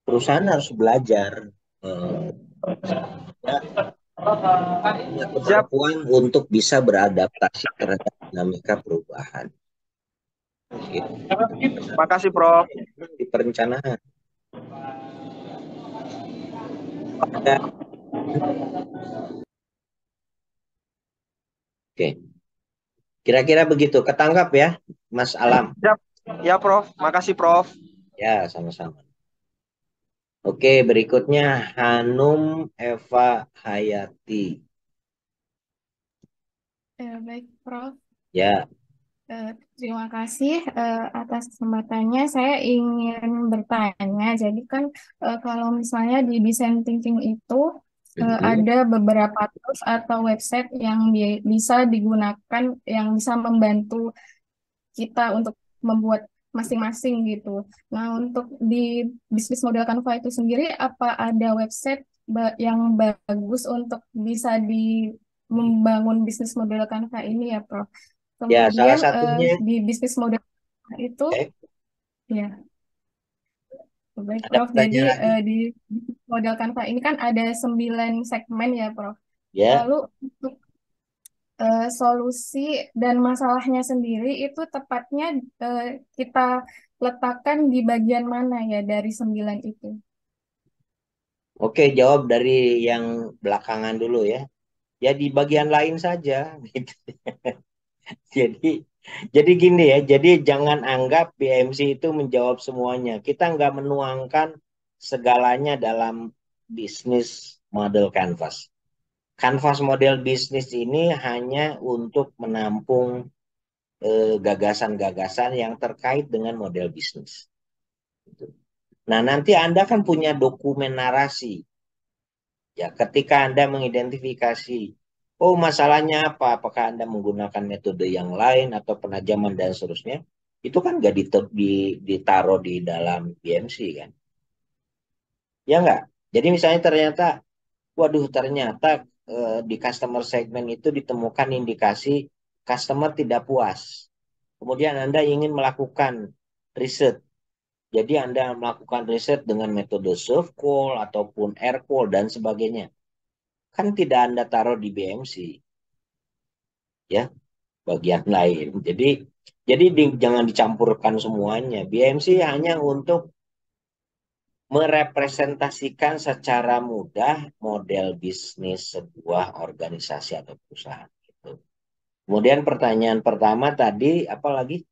[SPEAKER 1] perusahaan harus belajar punya kemampuan untuk bisa beradaptasi terhadap dinamika perubahan. Gitu.
[SPEAKER 9] Makasih Prof.
[SPEAKER 1] Di perencanaan. Ada. Oke. Kira-kira begitu. Ketangkap ya, Mas Alam.
[SPEAKER 9] Siap. Ya Prof. Makasih Prof.
[SPEAKER 1] Ya, sama-sama. Oke, berikutnya Hanum Eva Hayati.
[SPEAKER 10] Baik, Prof.
[SPEAKER 1] Ya.
[SPEAKER 10] Terima kasih atas kesempatannya. Saya ingin bertanya, jadi kan kalau misalnya di design thinking itu ada beberapa tools atau website yang bisa digunakan, yang bisa membantu kita untuk membuat masing-masing gitu. Nah, untuk di bisnis model Canva itu sendiri, apa ada website yang bagus untuk bisa membangun bisnis model Canva ini ya, Prof.
[SPEAKER 1] Ya, salah
[SPEAKER 10] Kemudian
[SPEAKER 1] satunya,
[SPEAKER 10] di bisnis model Canva itu,
[SPEAKER 1] eh,
[SPEAKER 10] ya, baik,
[SPEAKER 1] ada
[SPEAKER 10] Prof. Jadi
[SPEAKER 1] pertanyaan lagi?
[SPEAKER 10] di bisnis model Canva ini kan ada 9 segmen ya, Prof.
[SPEAKER 1] Ya,
[SPEAKER 10] Lalu untuk solusi dan masalahnya sendiri itu tepatnya kita letakkan di bagian mana ya dari 9 itu?
[SPEAKER 1] oke, jawab dari yang belakangan dulu ya. Ya di bagian lain saja. Gitu. Jadi, jadi gini ya. Jadi jangan anggap BMC itu menjawab semuanya. Kita nggak menuangkan segalanya dalam bisnis model Canvas. Canvas model bisnis ini hanya untuk menampung gagasan-gagasan yang terkait dengan model bisnis. Gitu. Nah, nanti Anda kan punya dokumen narasi. Ya, ketika Anda mengidentifikasi, oh masalahnya apa, apakah Anda menggunakan metode yang lain atau penajaman dan seterusnya, itu kan nggak ditaruh di dalam BMC kan. Ya nggak? Jadi misalnya ternyata, waduh ternyata di customer segment itu ditemukan indikasi customer tidak puas. Kemudian Anda ingin melakukan riset. Jadi Anda melakukan riset dengan metode soft call ataupun air call dan sebagainya. Kan tidak Anda taruh di BMC, ya, bagian lain. Jadi jangan dicampurkan semuanya. BMC hanya untuk merepresentasikan secara mudah model bisnis sebuah organisasi atau perusahaan. Gitu. Kemudian pertanyaan pertama tadi, apa lagi?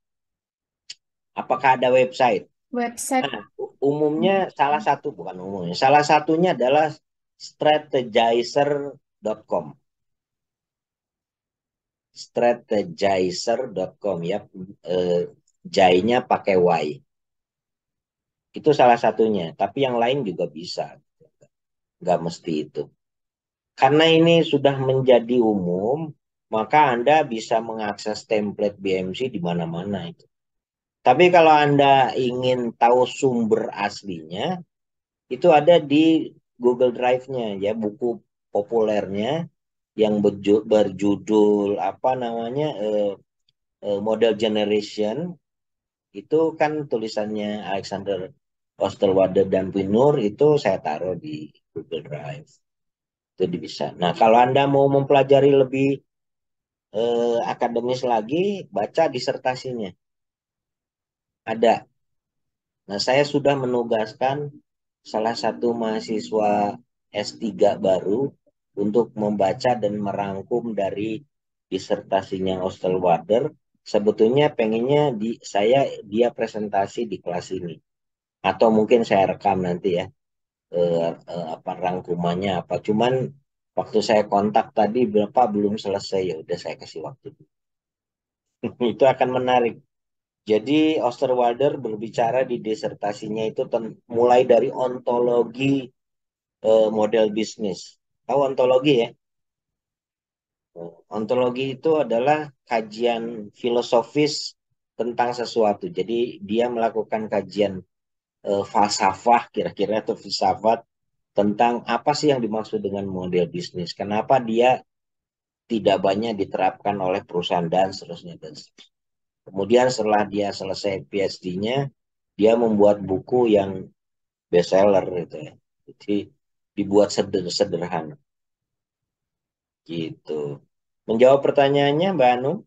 [SPEAKER 1] Apakah ada website?
[SPEAKER 10] Website.
[SPEAKER 1] Nah, umumnya salah satu, bukan umumnya, salah satunya adalah strategizer.com. Strategizer.com ya, jai-nya pakai Y. Itu salah satunya, tapi yang lain juga bisa. Nggak mesti itu. Karena ini sudah menjadi umum, maka Anda bisa mengakses template BMC di mana-mana itu. Tapi kalau Anda ingin tahu sumber aslinya, itu ada di Google Drive-nya ya, buku populernya yang berjudul apa namanya Model Generation. Itu kan tulisannya Alexander Osterwalder dan Pinur, itu saya taruh di Google Drive. Itu bisa. Nah, kalau Anda mau mempelajari lebih akademis lagi, baca disertasinya. Ada. Nah, saya sudah menugaskan salah satu mahasiswa S3 baru untuk membaca dan merangkum dari disertasinya Osterwalder. Sebetulnya pengennya dia presentasi di kelas ini. Atau mungkin saya rekam nanti ya, apa rangkumannya apa. Cuman waktu saya kontak tadi berapa belum selesai, ya udah saya kasih waktu. Itu akan menarik. Jadi Osterwalder berbicara di disertasinya itu mulai dari ontologi model bisnis. Tahu ontologi ya? Ontologi itu adalah kajian filosofis tentang sesuatu. Jadi dia melakukan kajian falsafah kira-kira atau filsafat tentang apa sih yang dimaksud dengan model bisnis. Kenapa dia tidak banyak diterapkan oleh perusahaan dan seterusnya. Kemudian setelah dia selesai PhD-nya, dia membuat buku yang bestseller gitu ya. Jadi dibuat sederhana. Gitu. Menjawab pertanyaannya Mbak Anu?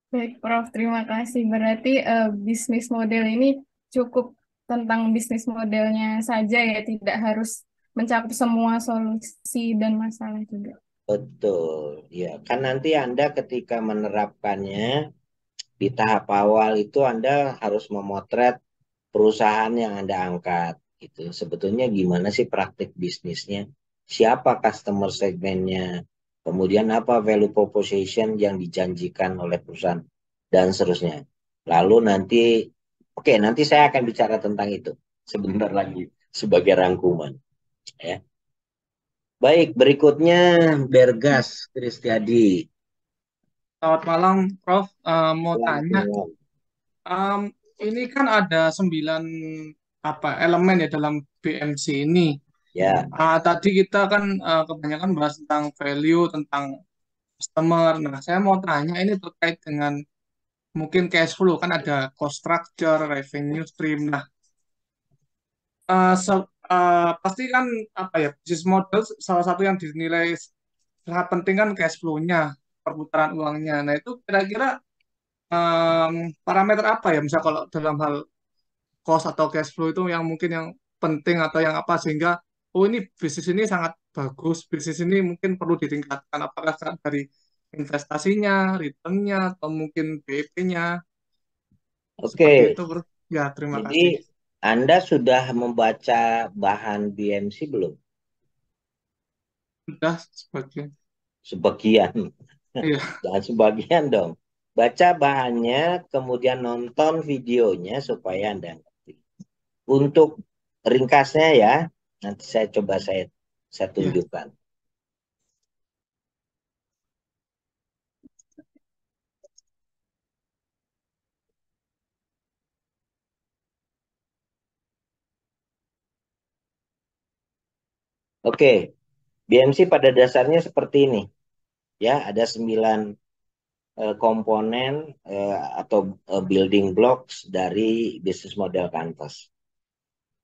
[SPEAKER 10] Baik, Prof. Terima kasih. Berarti bisnis model ini cukup tentang bisnis modelnya saja ya, tidak harus mencakup semua solusi dan masalah juga.
[SPEAKER 1] Betul. Ya, kan nanti Anda ketika menerapkannya di tahap awal itu Anda harus memotret perusahaan yang Anda angkat gitu. Sebetulnya gimana sih praktik bisnisnya? Siapa customer segmennya? Kemudian apa value proposition yang dijanjikan oleh perusahaan dan seterusnya. Lalu nanti oke, nanti saya akan bicara tentang itu sebentar lagi sebagai rangkuman ya. Baik, berikutnya Bergas Kristiadi.
[SPEAKER 11] Selamat malam, Prof. Mau
[SPEAKER 1] Selamat
[SPEAKER 11] tanya, ini kan ada 9 elemen ya dalam BMC ini.
[SPEAKER 1] Ya,
[SPEAKER 11] Tadi kita kan kebanyakan bahas tentang value, tentang customer. Nah, saya mau tanya ini terkait dengan mungkin cash flow, kan ada cost structure, revenue stream. Nah, eh, se- pasti kan apa ya, business model salah satu yang dinilai sangat penting kan cash flow-nya, perputaran uangnya. Nah, itu kira-kira parameter apa ya, misal kalau dalam hal cost atau cash flow itu yang mungkin yang penting atau yang apa sehingga oh ini bisnis ini sangat bagus, bisnis ini mungkin perlu ditingkatkan apakah dari investasinya, return-nya atau mungkin BEP-nya
[SPEAKER 1] oke.
[SPEAKER 11] seperti itu, Bro. Ya, terima
[SPEAKER 1] Jadi
[SPEAKER 11] kasih.
[SPEAKER 1] Anda sudah membaca bahan BMC belum?
[SPEAKER 11] Sudah sebagian.
[SPEAKER 1] Sebagian.
[SPEAKER 11] Iya,
[SPEAKER 1] Jangan sebagian dong. Baca bahannya, kemudian nonton videonya supaya Anda ngerti. Untuk ringkasnya ya, nanti saya
[SPEAKER 11] iya.
[SPEAKER 1] tunjukkan. Oke, BMC pada dasarnya seperti ini. Ya, ada 9 komponen atau building blocks dari bisnis model Canvas.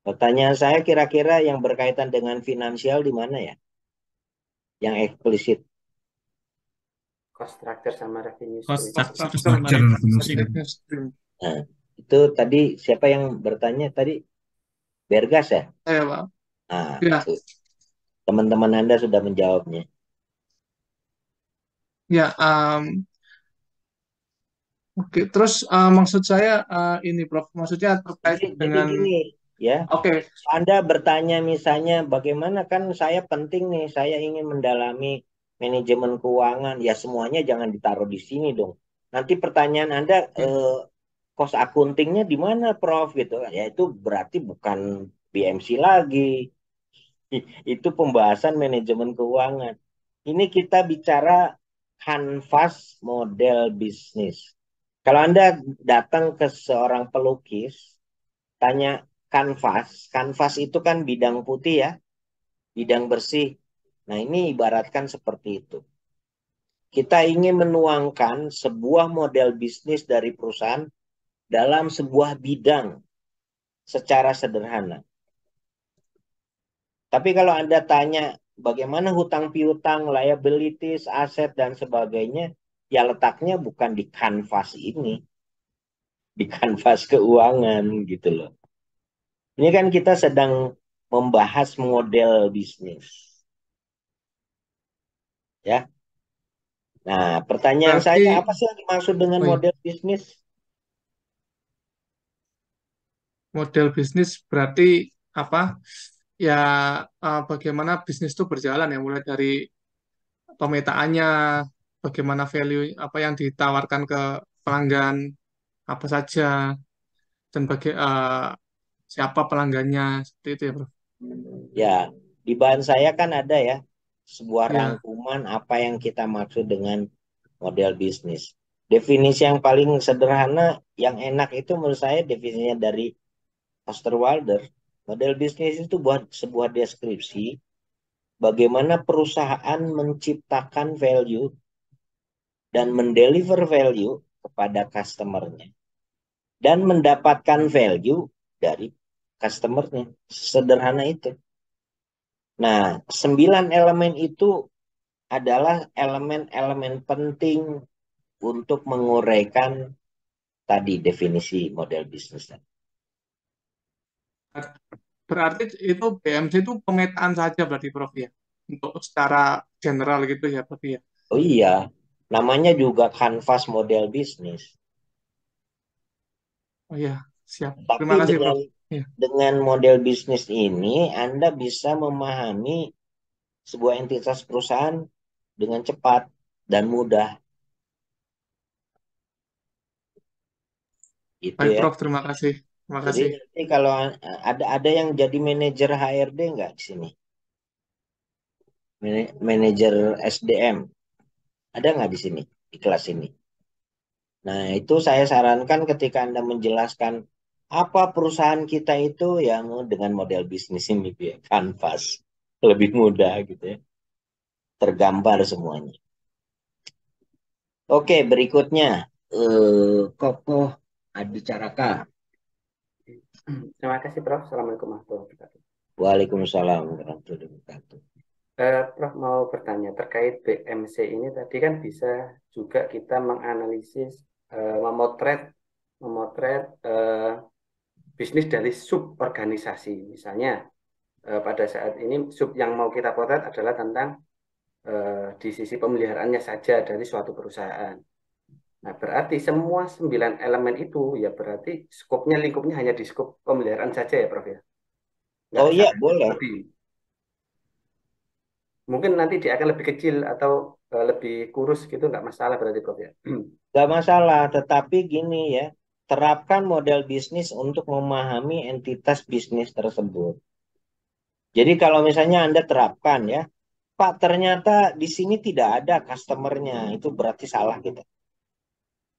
[SPEAKER 1] Pertanyaan saya kira-kira yang berkaitan dengan finansial di mana ya? Yang eksplisit.
[SPEAKER 12] Cost structure sama revenue
[SPEAKER 11] Cost
[SPEAKER 12] stream.
[SPEAKER 11] structure sama revenue stream.
[SPEAKER 1] Nah, itu tadi siapa yang bertanya tadi? Bergas ya?
[SPEAKER 11] Saya, Pak.
[SPEAKER 1] Nah,
[SPEAKER 11] Ya,
[SPEAKER 1] itu. Teman-teman Anda sudah menjawabnya.
[SPEAKER 11] ya. Oke, terus maksud saya ini, Prof. Maksudnya terkait
[SPEAKER 1] Jadi
[SPEAKER 11] dengan
[SPEAKER 1] gini ya,
[SPEAKER 11] oke,
[SPEAKER 1] Anda bertanya misalnya bagaimana kan saya penting nih, saya ingin mendalami manajemen keuangan, ya semuanya jangan ditaruh di sini dong. Nanti pertanyaan Anda
[SPEAKER 11] oke.
[SPEAKER 1] cost accountingnya di mana, Prof? Gitu, ya itu berarti bukan BMC lagi, itu pembahasan manajemen keuangan. Ini kita bicara kanvas model bisnis. Kalau Anda datang ke seorang pelukis, tanya kanvas, kanvas itu kan bidang putih ya, bidang bersih. Nah, ini ibaratkan seperti itu. Kita ingin menuangkan sebuah model bisnis dari perusahaan dalam sebuah bidang secara sederhana. Tapi kalau Anda tanya bagaimana hutang piutang, liabilities, aset, dan sebagainya, ya letaknya bukan di kanvas ini, di kanvas keuangan gitu loh. Ini kan kita sedang membahas model bisnis. Ya. Nah, pertanyaan
[SPEAKER 11] Berarti
[SPEAKER 1] saya apa sih yang dimaksud dengan
[SPEAKER 11] oh ya,
[SPEAKER 1] model bisnis?
[SPEAKER 11] model bisnis berarti apa? Ya, bagaimana bisnis itu berjalan ya, mulai dari pemetaannya, bagaimana value apa yang ditawarkan ke pelanggan, apa saja, dan siapa pelanggannya, seperti itu ya, Bro.
[SPEAKER 1] Ya, di bahan saya kan ada ya sebuah
[SPEAKER 11] Ya,
[SPEAKER 1] rangkuman apa yang kita maksud dengan model bisnis. Definisi yang paling sederhana, yang enak itu menurut saya definisinya dari Osterwalder. Model bisnis itu buat sebuah deskripsi bagaimana perusahaan menciptakan value dan mendeliver value kepada customer-nya dan mendapatkan value dari customer-nya. Sederhana itu. Nah, 9 elemen itu adalah elemen-elemen penting untuk menguraikan tadi definisi model bisnis.
[SPEAKER 11] berarti itu BMC itu pemetaan saja berarti, Prof, ya, untuk secara general gitu ya, berarti ya.
[SPEAKER 1] Oh iya, namanya juga kanvas model bisnis.
[SPEAKER 11] Oh ya, siap.
[SPEAKER 1] Tapi
[SPEAKER 11] Terima kasih,
[SPEAKER 1] dengan
[SPEAKER 11] Prof. Ya.
[SPEAKER 1] dengan model bisnis ini Anda bisa memahami sebuah entitas perusahaan dengan cepat dan mudah. Itu
[SPEAKER 11] Baik,
[SPEAKER 1] ya.
[SPEAKER 11] Prof. Terima kasih. Terima
[SPEAKER 1] Jadi
[SPEAKER 11] kasih.
[SPEAKER 1] nanti kalau ada yang jadi manajer HRD nggak di sini? Manajer SDM ada nggak di sini di kelas ini? Nah itu saya sarankan ketika Anda menjelaskan apa perusahaan kita itu yang dengan model bisnis ini ya, kanvas lebih mudah gitu ya, tergambar semuanya. Oke, berikutnya Kokoh Adicaraka.
[SPEAKER 12] Terima kasih Prof. Assalamualaikum warahmatullahi wabarakatuh.
[SPEAKER 1] Waalaikumsalam warahmatullahi wabarakatuh.
[SPEAKER 12] Prof mau bertanya terkait BMC ini tadi kan bisa juga kita menganalisis, memotret bisnis dari sub organisasi. Misalnya pada saat ini sub yang mau kita potret adalah tentang di sisi pemeliharaannya saja dari suatu perusahaan. Nah, berarti semua 9 elemen itu ya berarti skopnya lingkupnya hanya di skop pemeliharaan saja ya Prof ya. Nggak
[SPEAKER 1] Oh iya,
[SPEAKER 12] sampai
[SPEAKER 1] boleh.
[SPEAKER 12] lebih. Mungkin nanti dia akan lebih kecil atau lebih kurus gitu nggak masalah berarti Prof ya.
[SPEAKER 1] Nggak masalah, tetapi gini ya, terapkan model bisnis untuk memahami entitas bisnis tersebut. Jadi kalau misalnya Anda terapkan ya, Pak ternyata di sini tidak ada customernya, itu berarti salah kita.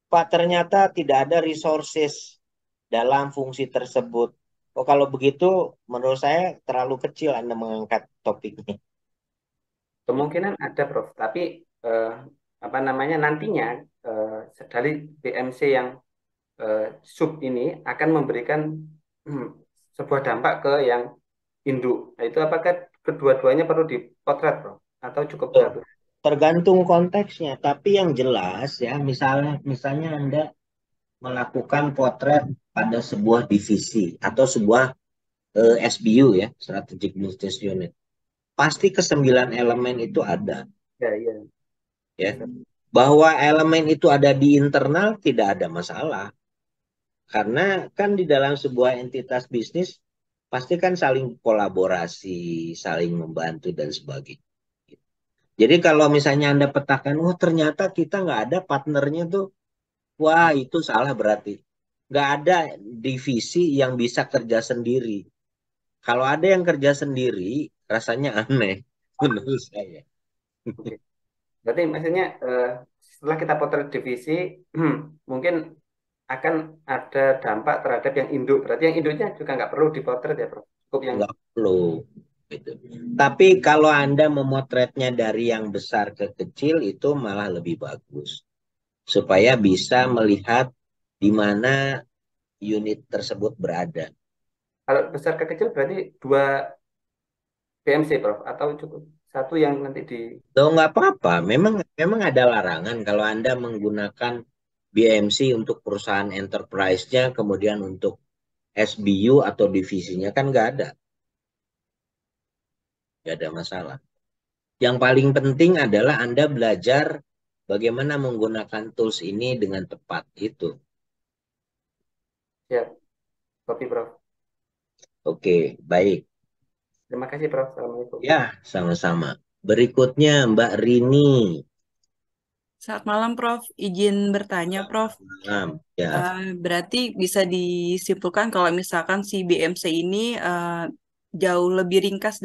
[SPEAKER 1] Pak ternyata tidak ada resources dalam fungsi tersebut. Oh kalau begitu menurut saya terlalu kecil Anda mengangkat topiknya.
[SPEAKER 12] Kemungkinan ada Prof, tapi apa namanya nantinya dari BMC yang sub ini akan memberikan sebuah dampak ke yang induk. Nah, itu apakah kedua-duanya perlu dipotret, Prof? Atau cukup
[SPEAKER 1] Tuh,
[SPEAKER 12] satu?
[SPEAKER 1] tergantung konteksnya, tapi yang jelas ya misalnya Anda melakukan potret pada sebuah divisi atau sebuah SBU ya, Strategic Business Unit. Pasti ke-9 elemen itu ada.
[SPEAKER 12] Ya, iya.
[SPEAKER 1] Ya. Bahwa elemen itu ada di internal tidak ada masalah. Karena kan di dalam sebuah entitas bisnis pasti kan saling kolaborasi, saling membantu dan sebagainya. Jadi kalau misalnya Anda petakan, oh ternyata kita nggak ada partnernya tuh, wah itu salah berarti. Nggak ada divisi yang bisa kerja sendiri. Kalau ada yang kerja sendiri, rasanya aneh menurut saya.
[SPEAKER 12] Oke. Berarti maksudnya setelah kita potret divisi, mungkin akan ada dampak terhadap yang induk. Berarti yang induknya juga nggak perlu dipotret ya, Prof? Cukup yang
[SPEAKER 1] Nggak perlu. Gitu. Tapi kalau Anda memotretnya dari yang besar ke kecil itu malah lebih bagus. Supaya bisa melihat di mana unit tersebut berada.
[SPEAKER 12] kalau besar ke kecil berarti 2 BMC, Prof? Atau cukup satu yang nanti di
[SPEAKER 1] Tuh nggak apa-apa. Memang ada larangan kalau Anda menggunakan BMC untuk perusahaan enterprise-nya, kemudian untuk SBU atau divisinya kan nggak ada. Nggak ada masalah. Yang paling penting adalah Anda belajar bagaimana menggunakan tools ini dengan tepat itu.
[SPEAKER 12] siap. Kopi, Prof.
[SPEAKER 1] Oke, baik.
[SPEAKER 12] Terima kasih, Prof. Assalamualaikum.
[SPEAKER 1] Ya, sama-sama. Berikutnya Mbak Rini.
[SPEAKER 13] Selamat malam, Prof. Izin bertanya, Prof.
[SPEAKER 1] Malam. Ya.
[SPEAKER 13] Berarti bisa disimpulkan kalau misalkan si BMC ini jauh lebih ringkas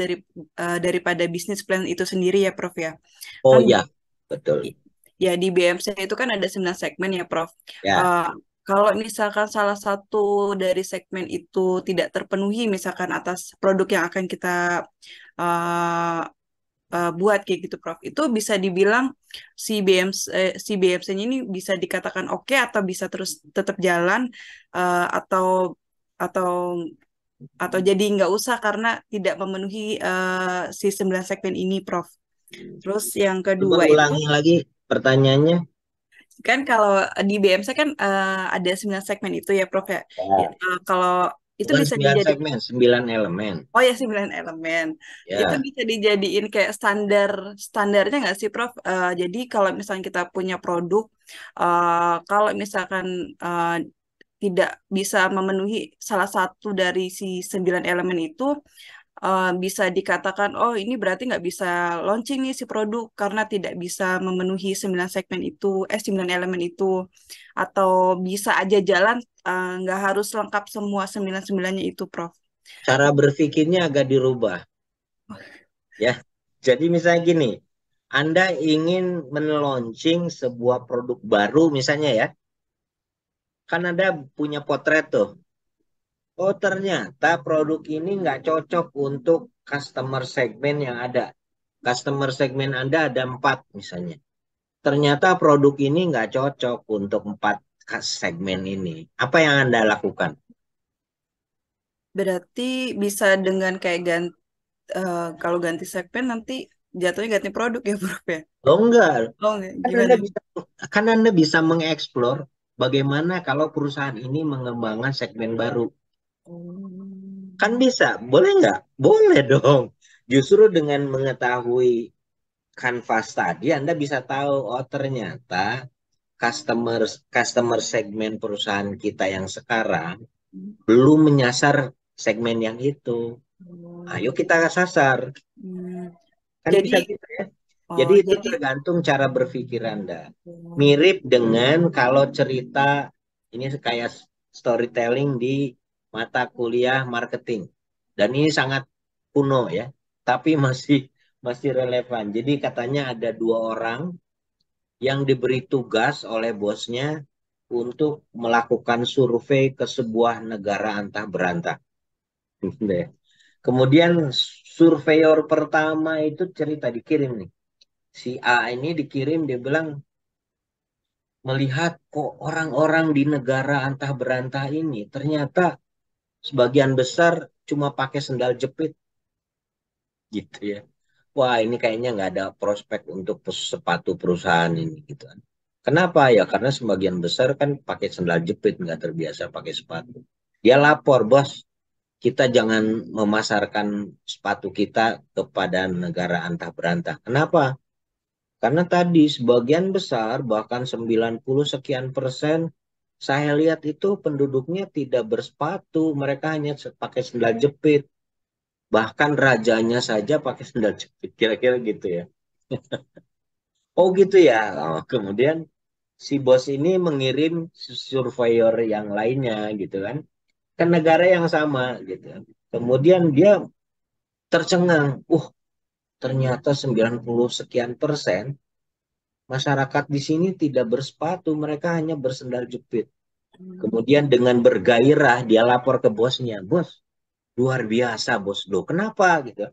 [SPEAKER 13] daripada bisnis plan itu sendiri ya, Prof ya.
[SPEAKER 1] Oh
[SPEAKER 13] Kan
[SPEAKER 1] ya, betul.
[SPEAKER 13] ya di BMC itu kan ada 9 segmen ya, Prof.
[SPEAKER 1] Ya.
[SPEAKER 13] Kalau misalkan salah satu dari segmen itu tidak terpenuhi, misalkan atas produk yang akan kita buat kayak gitu, Prof. Itu bisa dibilang si BMC-nya ini bisa dikatakan oke atau bisa terus tetap jalan eh, atau atau atau jadi nggak usah karena tidak memenuhi si 9 segmen ini, Prof. Terus yang kedua
[SPEAKER 1] Coba
[SPEAKER 13] itu
[SPEAKER 1] ulangi lagi pertanyaannya.
[SPEAKER 13] kan kalau di BMC kan ada 9 segmen itu ya, Prof ya.
[SPEAKER 1] Ya.
[SPEAKER 13] Kalau itu
[SPEAKER 1] Bukan
[SPEAKER 13] bisa
[SPEAKER 1] 9 segmen, 9 elemen.
[SPEAKER 13] Oh ya 9 elemen.
[SPEAKER 1] Ya.
[SPEAKER 13] Itu bisa dijadiin kayak standarnya nggak sih, Prof? Jadi kalau misalnya kita punya produk, kalau misalkan tidak bisa memenuhi salah satu dari si 9 elemen itu, bisa dikatakan, oh ini berarti nggak bisa launching nih si produk karena tidak bisa memenuhi 9 segmen itu, 9 elemen itu. Atau bisa aja jalan, nggak harus lengkap semua 9-9-nya itu, Prof.
[SPEAKER 1] Cara berpikirnya agak dirubah. Ya. Jadi misalnya gini, Anda ingin men-launching sebuah produk baru misalnya ya. Kan Anda punya potret tuh. Oh, ternyata produk ini nggak cocok untuk customer segmen yang ada. Customer segmen Anda ada 4 misalnya. Ternyata produk ini nggak cocok untuk 4 segmen ini. Apa yang Anda lakukan?
[SPEAKER 13] Berarti bisa dengan kayak kalau ganti segmen nanti jatuhnya ganti produk ya, Prof ya?
[SPEAKER 1] Oh enggak.
[SPEAKER 13] Oh, enggak.
[SPEAKER 1] Kan
[SPEAKER 13] Gimana?
[SPEAKER 1] Anda bisa mengeksplor bagaimana kalau perusahaan ini mengembangkan segmen baru. Kan bisa, boleh nggak? Boleh dong. Justru dengan mengetahui kanvas tadi, Anda bisa tahu, oh ternyata customer customer segmen perusahaan kita yang sekarang belum menyasar segmen yang itu. Ayo kita sasar. Kan
[SPEAKER 13] Jadi,
[SPEAKER 1] bisa gitu ya. Jadi itu
[SPEAKER 13] jadi
[SPEAKER 1] tergantung cara berpikir Anda. Mirip dengan kalau cerita ini kayak storytelling di mata kuliah marketing. Dan ini sangat kuno ya, tapi masih relevan. Jadi katanya ada 2 orang yang diberi tugas oleh bosnya untuk melakukan survei ke sebuah negara antah berantah. Kemudian surveyor pertama itu cerita dikirim nih. Si A ini dikirim, dia bilang melihat kok orang-orang di negara antah berantah ini ternyata sebagian besar cuma pakai sendal jepit gitu ya. Wah, ini kayaknya nggak ada prospek untuk sepatu perusahaan ini gitu kan. Kenapa ya? Karena sebagian besar kan pakai sendal jepit, nggak terbiasa pakai sepatu. Dia lapor, bos, kita jangan memasarkan sepatu kita kepada negara antah berantah. Kenapa? Karena tadi sebagian besar, bahkan 90 sekian persen, saya lihat itu penduduknya tidak bersepatu. Mereka hanya pakai sendal jepit. Bahkan rajanya saja pakai sendal jepit. Kira-kira gitu ya. Oh gitu ya. Oh, kemudian si bos ini mengirim surveyor yang lainnya gitu kan. Ke negara yang sama gitu. Kemudian dia tercengang. Ternyata 90 sekian persen masyarakat di sini tidak bersepatu, mereka hanya bersendal jepit. Kemudian dengan bergairah dia lapor ke bosnya, bos, luar biasa bos, loh kenapa gitu?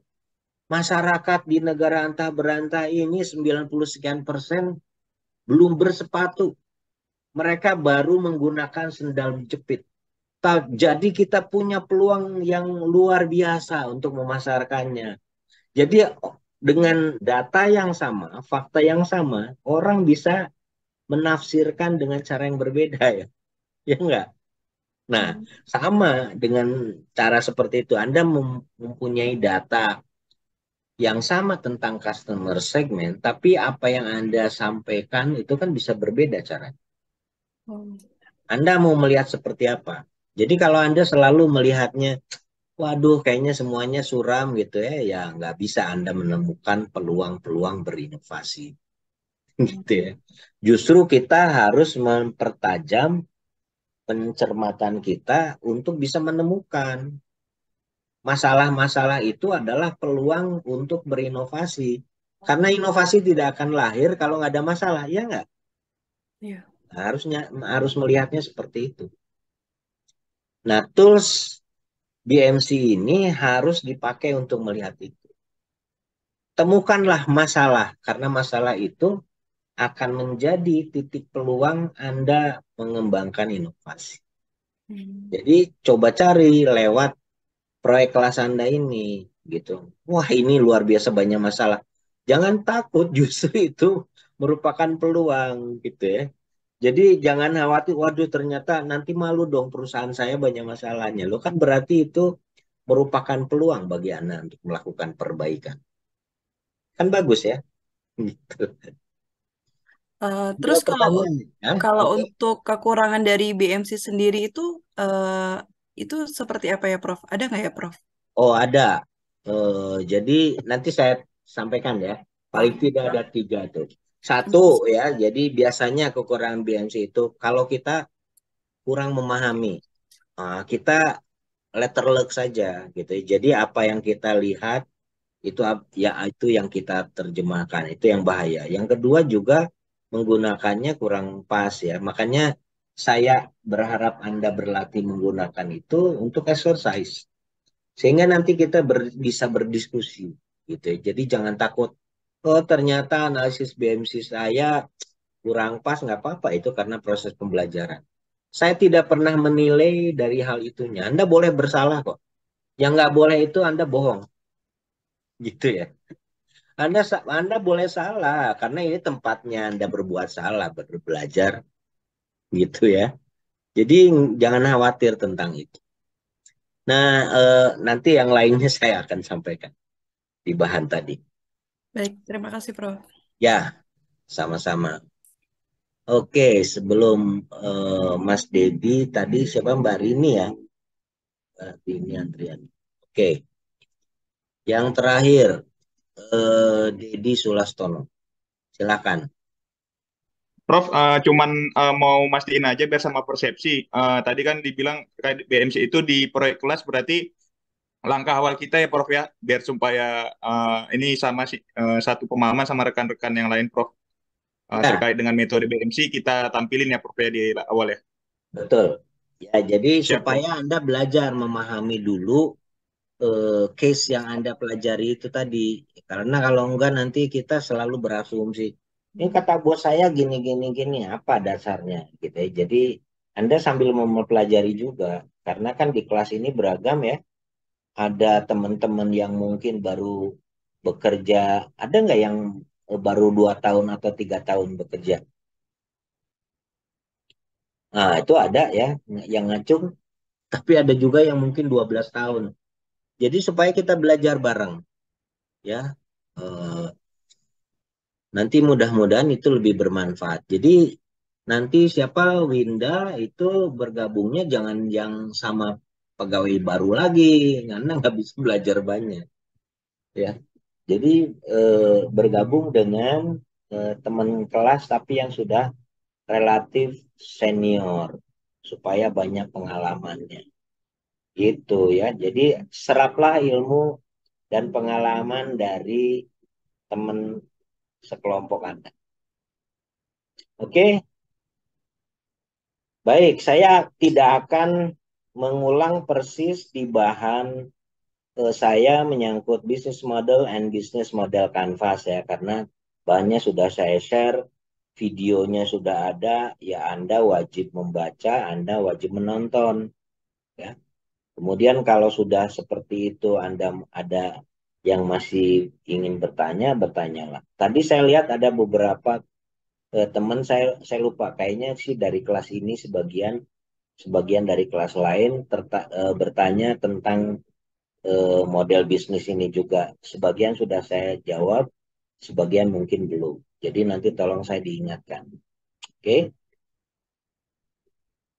[SPEAKER 1] Masyarakat di negara antah berantah ini 90 sekian persen belum bersepatu. Mereka baru menggunakan sendal jepit. Jadi kita punya peluang yang luar biasa untuk memasarkannya. Jadi dengan data yang sama, fakta yang sama, orang bisa menafsirkan dengan cara yang berbeda ya. Ya enggak? Nah, sama dengan cara seperti itu. Anda mempunyai data yang sama tentang customer segment, tapi apa yang Anda sampaikan itu kan bisa berbeda caranya. Anda mau melihat seperti apa? Jadi kalau Anda selalu melihatnya, waduh kayaknya semuanya suram gitu ya nggak bisa Anda menemukan peluang-peluang berinovasi. Gitu ya. Justru kita harus mempertajam pencermatan kita untuk bisa menemukan masalah-masalah itu adalah peluang untuk berinovasi. Karena inovasi tidak akan lahir kalau nggak ada masalah, ya nggak?
[SPEAKER 13] Iya.
[SPEAKER 1] Harus melihatnya seperti itu. Nah, tools BMC ini harus dipakai untuk melihat itu. Temukanlah masalah, karena masalah itu akan menjadi titik peluang Anda mengembangkan inovasi. Jadi coba cari lewat proyek kelas Anda ini gitu. Wah, ini luar biasa banyak masalah. Jangan takut, justru itu merupakan peluang gitu ya. Jadi jangan khawatir, waduh ternyata nanti malu dong perusahaan saya banyak masalahnya. Lo kan berarti itu merupakan peluang bagi Anda untuk melakukan perbaikan. Kan bagus ya. Gitu.
[SPEAKER 13] Terus
[SPEAKER 1] Dua pertanyaan.
[SPEAKER 13] kalau
[SPEAKER 1] Oke.
[SPEAKER 13] untuk kekurangan dari BMC sendiri itu seperti apa ya, Prof? Ada nggak ya, Prof?
[SPEAKER 1] Oh ada. Jadi nanti saya sampaikan ya. Paling tidak ada 3 tuh. Satu ya, jadi biasanya kekurangan BMC itu kalau kita kurang memahami, kita letterlek saja gitu. Jadi apa yang kita lihat itu ya itu yang kita terjemahkan, itu yang bahaya. Yang kedua juga menggunakannya kurang pas ya. Makanya saya berharap Anda berlatih menggunakan itu untuk exercise. Sehingga nanti kita bisa berdiskusi gitu ya. Jadi jangan takut, oh ternyata analisis BMC saya kurang pas, nggak apa-apa, itu karena proses pembelajaran. Saya tidak pernah menilai dari hal itunya. Anda boleh bersalah kok. Yang nggak boleh itu Anda bohong. Gitu ya. Anda boleh salah, karena ini tempatnya Anda berbuat salah, belajar. Gitu ya. Jadi jangan khawatir tentang itu. Nah, nanti yang lainnya saya akan sampaikan di bahan tadi.
[SPEAKER 13] Baik, terima kasih, Prof.
[SPEAKER 1] Ya, sama-sama. Oke, sebelum Mas Dedi, tadi siapa Mbak Rini ya? Mbak Rini Andriani. Oke, yang terakhir, Dedi Sulastono. Silakan.
[SPEAKER 14] Prof, cuman mau mastiin aja biar sama persepsi. Tadi kan dibilang terkait BMC itu di proyek kelas berarti langkah awal kita ya Prof ya, biar supaya ini sama satu pemahaman sama rekan-rekan yang lain Prof.
[SPEAKER 1] Ya,
[SPEAKER 14] Terkait dengan metode BMC kita tampilin ya Prof ya di awal ya.
[SPEAKER 1] betul. Ya, jadi
[SPEAKER 14] Siap Prof.
[SPEAKER 1] supaya Anda belajar memahami dulu case yang Anda pelajari itu tadi. Karena kalau enggak nanti kita selalu berasumsi. Ini kata bos saya gini gini gini, apa dasarnya gitu ya. Jadi Anda sambil mempelajari juga, karena kan di kelas ini beragam ya. Ada teman-teman yang mungkin baru bekerja, ada nggak yang baru 2 tahun atau 3 tahun bekerja? Nah, itu ada ya yang ngacung, tapi ada juga yang mungkin 12 tahun. Jadi supaya kita belajar bareng ya. Eh, Nanti mudah-mudahan itu lebih bermanfaat. Jadi nanti siapa Winda itu bergabungnya jangan yang sama pegawai baru lagi, karena nggak bisa belajar banyak. Ya, jadi bergabung dengan teman kelas tapi yang sudah relatif senior supaya banyak pengalamannya. Gitu ya. Jadi seraplah ilmu dan pengalaman dari teman sekelompok Anda. Oke, baik, saya tidak akan mengulang persis di bahan saya menyangkut business model and business model Canvas ya, karena bahannya sudah saya share, videonya sudah ada, ya Anda wajib membaca, Anda wajib menonton ya. Kemudian kalau sudah seperti itu Anda ada yang masih ingin bertanya, bertanyalah. Tadi saya lihat ada beberapa teman saya lupa, kayaknya sih dari kelas ini sebagian dari kelas lain bertanya tentang model bisnis ini juga. Sebagian sudah saya jawab, sebagian mungkin belum. Jadi nanti tolong saya diingatkan. Oke,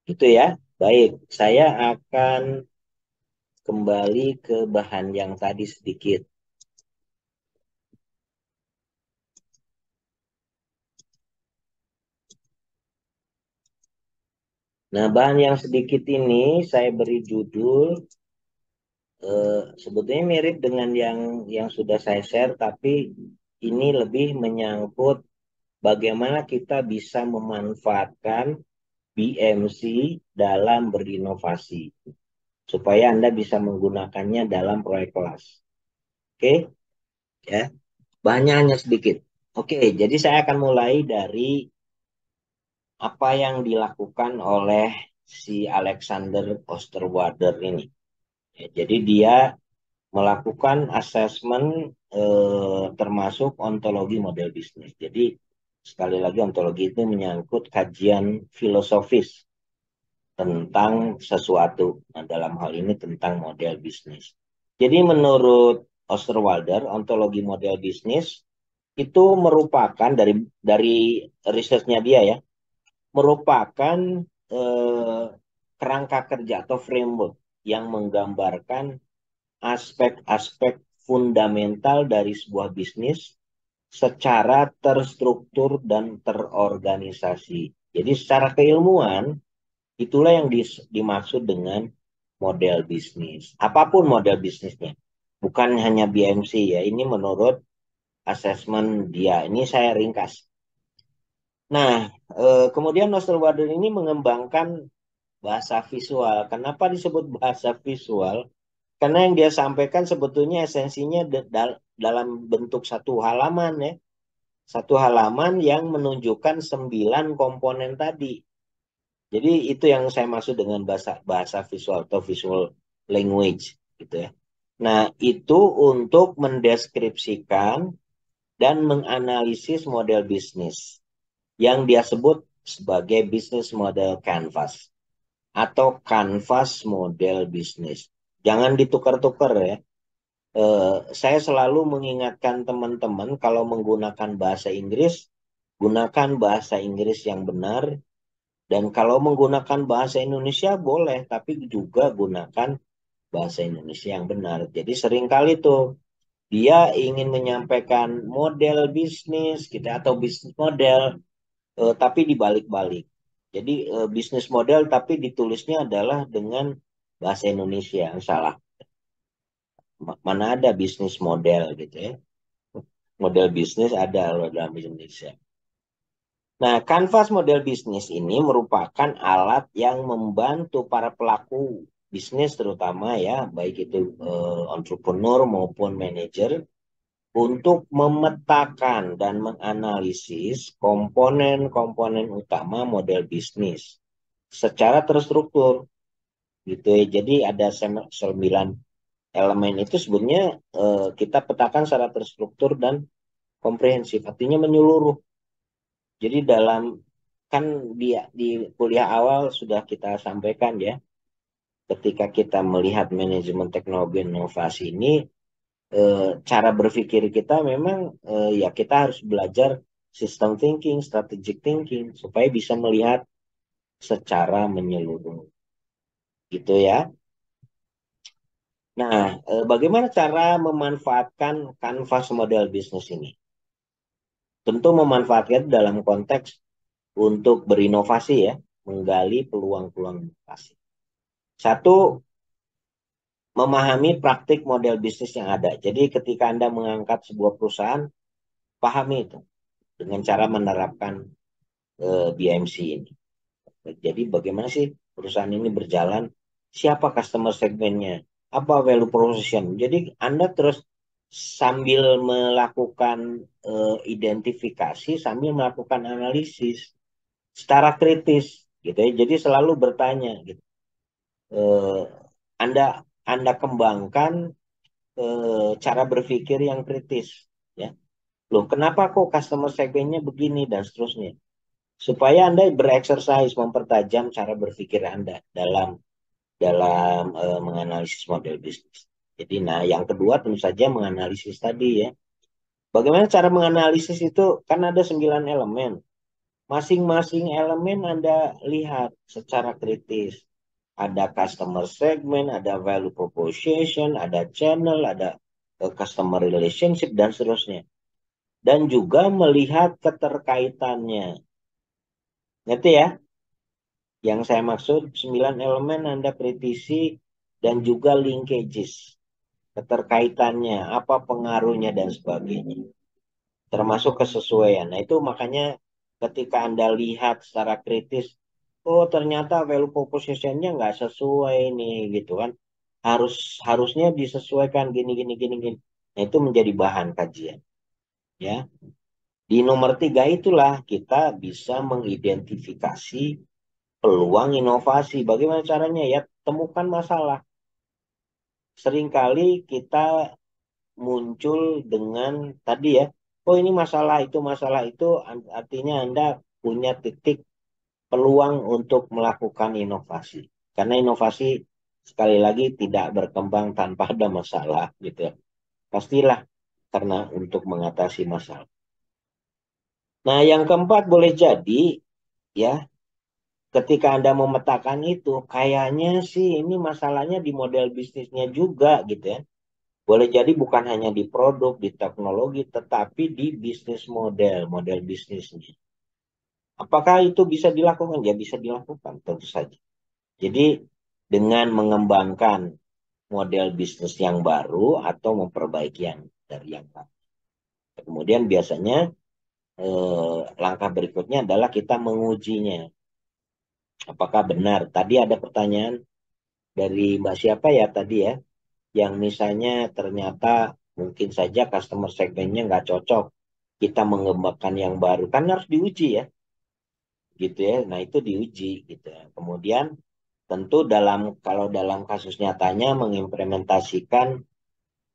[SPEAKER 1] itu ya. Baik, saya akan kembali ke bahan yang tadi sedikit. Nah, bahan yang sedikit ini saya beri judul sebetulnya mirip dengan yang sudah saya share, tapi ini lebih menyangkut bagaimana kita bisa memanfaatkan BMC dalam berinovasi supaya Anda bisa menggunakannya dalam proyek kelas. Oke, ya. Bahannya hanya sedikit. Oke, jadi saya akan mulai dari apa yang dilakukan oleh si Alexander Osterwalder ini. Ya, jadi dia melakukan asesmen termasuk ontologi model bisnis. Jadi sekali lagi ontologi itu menyangkut kajian filosofis tentang sesuatu. Nah, dalam hal ini tentang model bisnis. Jadi menurut Osterwalder, ontologi model bisnis itu merupakan dari risetnya dia ya, merupakan kerangka kerja atau framework yang menggambarkan aspek-aspek fundamental dari sebuah bisnis secara terstruktur dan terorganisasi. Jadi secara keilmuan, itulah yang dimaksud dengan model bisnis. Apapun model bisnisnya. Bukan hanya BMC ya, ini menurut asesmen dia. Ini saya ringkas. Nah, kemudian Osterwalder ini mengembangkan bahasa visual. Kenapa disebut bahasa visual? Karena yang dia sampaikan sebetulnya esensinya dalam bentuk satu halaman ya. Satu halaman yang menunjukkan 9 komponen tadi. Jadi itu yang saya maksud dengan bahasa visual atau visual language gitu ya. Nah, itu untuk mendeskripsikan dan menganalisis model bisnis yang dia sebut sebagai business model canvas atau canvas model bisnis. Jangan ditukar-tukar ya. Saya selalu mengingatkan teman-teman kalau menggunakan bahasa Inggris, gunakan bahasa Inggris yang benar. Dan kalau menggunakan bahasa Indonesia boleh, tapi juga gunakan bahasa Indonesia yang benar. Jadi seringkali tuh dia ingin menyampaikan model bisnis gitu atau bisnis model, tapi dibalik-balik. Jadi bisnis model tapi ditulisnya adalah dengan bahasa Indonesia, salah. Mana ada bisnis model gitu ya. Model bisnis ada loh dalam Indonesia. Nah, kanvas model bisnis ini merupakan alat yang membantu para pelaku bisnis terutama ya, baik itu entrepreneur maupun manajer untuk memetakan dan menganalisis komponen-komponen utama model bisnis secara terstruktur gitu ya. Jadi ada 9 elemen itu sebenarnya kita petakan secara terstruktur dan komprehensif, artinya menyeluruh. Jadi kan di kuliah awal sudah kita sampaikan ya, ketika kita melihat manajemen teknologi inovasi ini, cara berpikir kita memang ya kita harus belajar system thinking, strategic thinking, supaya bisa melihat secara menyeluruh. Gitu ya. Nah, bagaimana cara memanfaatkan kanvas model bisnis ini? Tentu memanfaatkan dalam konteks untuk berinovasi ya, menggali peluang-peluang inovasi. Satu, memahami praktik model bisnis yang ada. Jadi ketika Anda mengangkat sebuah perusahaan, pahami itu dengan cara menerapkan BMC ini. Jadi bagaimana sih perusahaan ini berjalan, siapa customer segmennya, apa value proposition. Jadi Anda terus sambil melakukan identifikasi, sambil melakukan analisis secara kritis, gitu ya. Jadi selalu bertanya, gitu. Anda kembangkan cara berpikir yang kritis, ya. Loh, kenapa kok customer segmennya begini dan seterusnya? Supaya Anda bereksersis, mempertajam cara berpikir Anda dalam menganalisis model bisnis. Jadi, nah yang kedua tentu saja menganalisis tadi ya. Bagaimana cara menganalisis itu? Kan ada 9 elemen. Masing-masing elemen Anda lihat secara kritis. Ada customer segment, ada value proposition, ada channel, ada customer relationship, dan seterusnya. Dan juga melihat keterkaitannya. Ngerti ya? Yang saya maksud 9 elemen Anda kritisi dan juga linkages. Keterkaitannya, apa pengaruhnya dan sebagainya. Termasuk kesesuaian. Nah itu makanya ketika Anda lihat secara kritis, oh ternyata value proposition-nya nggak sesuai nih gitu kan. Harusnya disesuaikan gini. Nah itu menjadi bahan kajian. Ya. Di nomor 3 itulah kita bisa mengidentifikasi peluang inovasi. Bagaimana caranya ya? Temukan masalah. Seringkali kita muncul dengan tadi ya, oh ini masalah itu, artinya Anda punya titik peluang untuk melakukan inovasi. Karena inovasi sekali lagi tidak berkembang tanpa ada masalah gitu ya. Pastilah karena untuk mengatasi masalah. Nah, yang keempat boleh jadi ya, ketika Anda memetakan itu, kayaknya sih ini masalahnya di model bisnisnya juga gitu ya. Boleh jadi bukan hanya di produk, di teknologi, tetapi di bisnis model bisnisnya. Apakah itu bisa dilakukan? Ya bisa dilakukan, tentu saja. Jadi dengan mengembangkan model bisnis yang baru atau memperbaiki yang dari yang lama. Kemudian biasanya langkah berikutnya adalah kita mengujinya. Apakah benar? Tadi ada pertanyaan dari Mbak siapa ya tadi ya, yang misalnya ternyata mungkin saja customer segmennya nggak cocok, kita mengembangkan yang baru, kan harus diuji ya, gitu ya. Nah itu diuji gitu ya. Kemudian tentu kalau dalam kasus nyatanya mengimplementasikan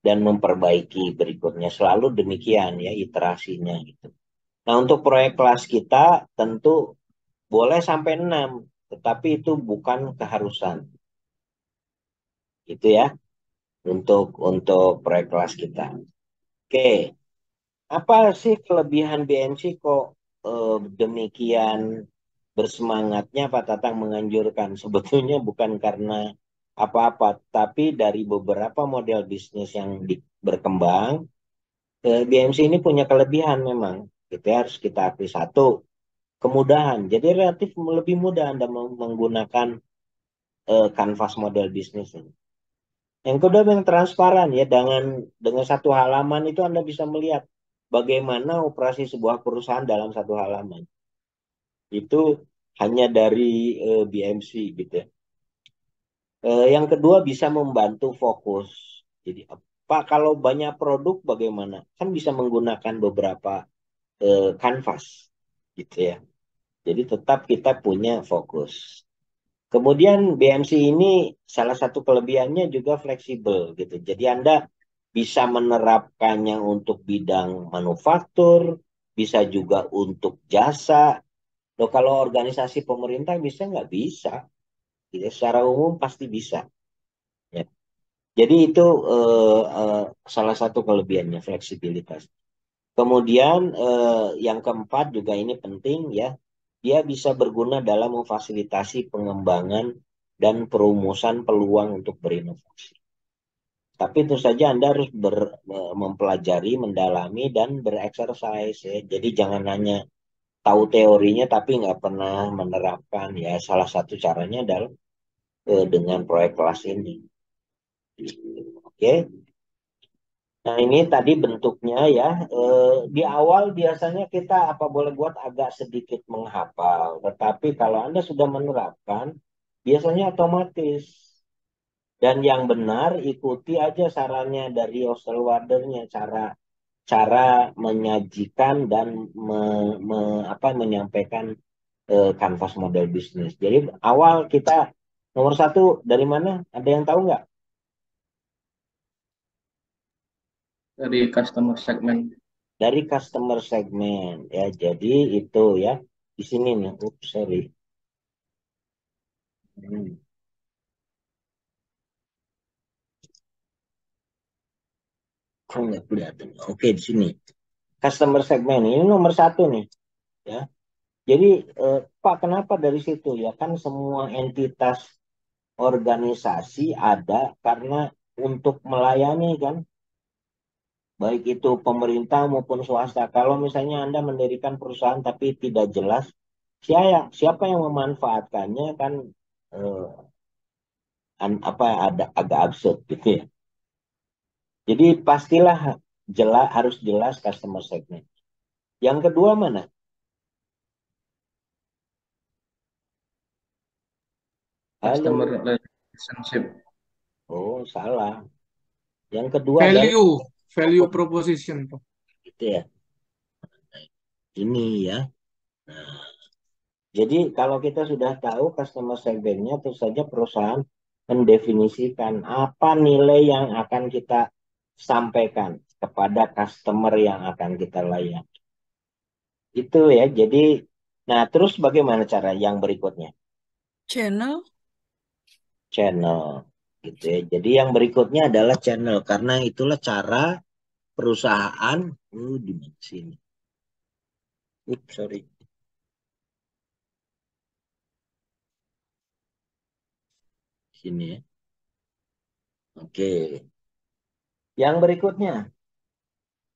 [SPEAKER 1] dan memperbaiki berikutnya, selalu demikian ya iterasinya gitu. Nah untuk proyek kelas kita tentu boleh sampai 6, tetapi itu bukan keharusan. Gitu ya untuk proyek kelas kita. Oke, apa sih kelebihan BMC kok demikian bersemangatnya Pak Tatang menganjurkan? Sebetulnya bukan karena apa-apa, tapi dari beberapa model bisnis yang berkembang, BMC ini punya kelebihan memang. Gitu ya, harus kita akui. Satu, kemudahan. Jadi relatif lebih mudah Anda menggunakan kanvas model bisnis ini. Yang kedua yang transparan ya, dengan satu halaman itu Anda bisa melihat bagaimana operasi sebuah perusahaan dalam satu halaman. Itu hanya dari BMC gitu ya. Yang kedua bisa membantu fokus. Jadi Pak kalau banyak produk bagaimana? Kan bisa menggunakan beberapa kanvas gitu ya. Jadi tetap kita punya fokus. Kemudian BMC ini salah satu kelebihannya juga fleksibel gitu. Jadi Anda bisa menerapkannya untuk bidang manufaktur, bisa juga untuk jasa. Loh, kalau organisasi pemerintah bisa nggak bisa? Ya, secara umum pasti bisa. Ya. Jadi itu salah satu kelebihannya fleksibilitas. Kemudian yang keempat juga ini penting ya, dia bisa berguna dalam memfasilitasi pengembangan dan perumusan peluang untuk berinovasi. Tapi tentu saja Anda harus mempelajari, mendalami, dan bereksersis ya. Jadi jangan hanya tahu teorinya tapi nggak pernah menerapkan ya. Salah satu caranya adalah dengan proyek kelas ini. Oke. Nah ini tadi bentuknya ya. Di awal biasanya kita apa boleh buat agak sedikit menghafal. Tetapi kalau Anda sudah menerapkan, biasanya otomatis. Dan yang benar ikuti aja sarannya dari Osterwalder-nya, cara menyajikan dan menyampaikan kanvas model bisnis. Jadi awal kita nomor satu dari mana? Ada yang tahu nggak?
[SPEAKER 11] Dari customer segment.
[SPEAKER 1] Dari customer segment ya. Jadi itu ya di sini nih. Oops, sorry. Kok nggak kelihatan? Oke di sini. Customer segment ini nomor satu nih ya. Jadi Pak kenapa dari situ ya, kan semua entitas organisasi ada karena untuk melayani kan, baik itu pemerintah maupun swasta. Kalau misalnya Anda mendirikan perusahaan tapi tidak jelas siapa yang memanfaatkannya kan ada agak absurd gitu ya. Jadi pastilah harus jelas customer segment. Yang kedua mana?
[SPEAKER 11] Customer
[SPEAKER 1] Halo.
[SPEAKER 11] relationship.
[SPEAKER 1] Oh, salah. Yang kedua adalah
[SPEAKER 11] value proposition.
[SPEAKER 1] Gitu ya. Ini ya. Nah, jadi kalau kita sudah tahu customer segmentnya, terus saja perusahaan mendefinisikan apa nilai yang akan kita sampaikan kepada customer yang akan kita layani. Itu ya. Jadi, nah terus bagaimana cara yang berikutnya?
[SPEAKER 13] Channel.
[SPEAKER 1] Channel, gitu ya. Jadi yang berikutnya adalah channel, karena itulah cara perusahaan. Di sini. Sorry. Sini ya. Oke. Yang berikutnya.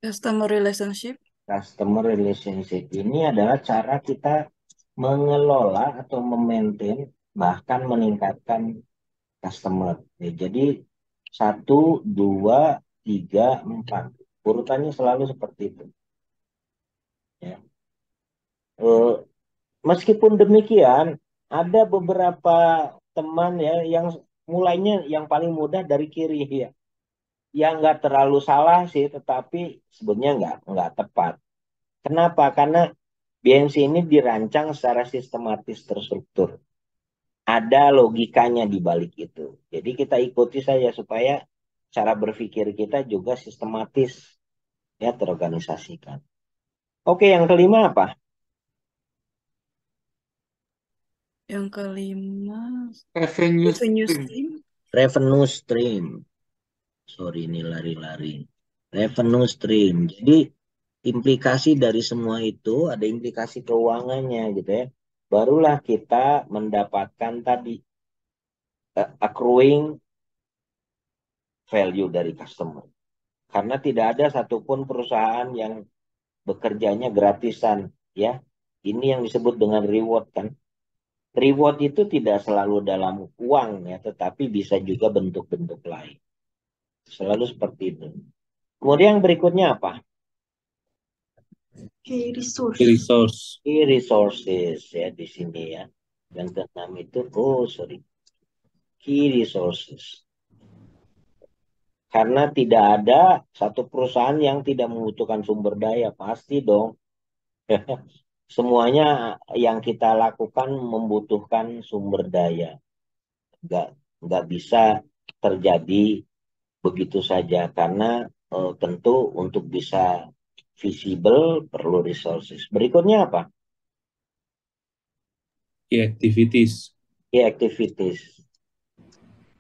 [SPEAKER 13] Customer relationship.
[SPEAKER 1] Customer relationship ini adalah cara kita mengelola atau memaintain bahkan meningkatkan customer. Ya, jadi 1, 2, 3, 4. Urutannya selalu seperti itu. Ya. Eh, Meskipun demikian, ada beberapa teman ya yang mulainya yang paling mudah dari kiri ya, yang nggak terlalu salah sih, tetapi sebenarnya nggak tepat. Kenapa? Karena BMC ini dirancang secara sistematis terstruktur. Ada logikanya di balik itu. Jadi kita ikuti saja supaya cara berpikir kita juga sistematis ya terorganisasikan. Oke, yang kelima apa?
[SPEAKER 13] Yang kelima,
[SPEAKER 11] Revenue
[SPEAKER 13] revenue
[SPEAKER 11] stream.
[SPEAKER 13] stream.
[SPEAKER 1] Revenue stream. Sorry, ini lari-lari. Revenue stream. Jadi implikasi dari semua itu ada implikasi keuangannya gitu ya. Barulah kita mendapatkan tadi accruing value dari customer. Karena tidak ada satupun perusahaan yang bekerjanya gratisan ya. Ini yang disebut dengan reward kan. Reward itu tidak selalu dalam uang ya, tetapi bisa juga bentuk-bentuk lain. Selalu seperti itu. Kemudian yang berikutnya apa?
[SPEAKER 8] Key resource.
[SPEAKER 3] Resource.
[SPEAKER 1] Key resources ya di sini ya. Yang keenam itu, key resources. Karena tidak ada satu perusahaan yang tidak membutuhkan sumber daya, pasti dong. Semuanya yang kita lakukan membutuhkan sumber daya. Nggak bisa terjadi begitu saja karena tentu untuk bisa visible perlu resources. Berikutnya apa?
[SPEAKER 3] Key activities.
[SPEAKER 1] Key activities.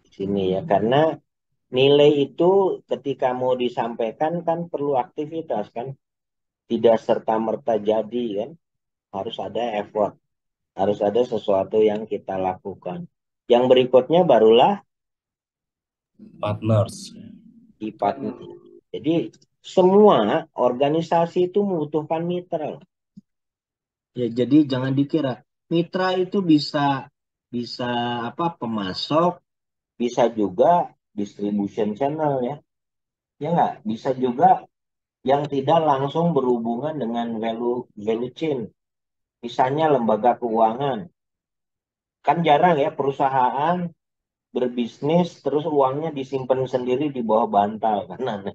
[SPEAKER 1] Di sini ya, karena nilai itu ketika mau disampaikan kan perlu aktivitas kan. Tidak serta-merta jadi kan. Harus ada effort. Harus ada sesuatu yang kita lakukan. Yang berikutnya barulah
[SPEAKER 3] Partners.
[SPEAKER 1] di partner. Jadi semua organisasi itu membutuhkan mitra. Ya, jadi jangan dikira mitra itu bisa apa pemasok, bisa juga distribution channel ya. Ya nggak, bisa juga yang tidak langsung berhubungan dengan value chain. Misalnya lembaga keuangan. Kan jarang ya perusahaan berbisnis terus uangnya disimpan sendiri di bawah bantal kan.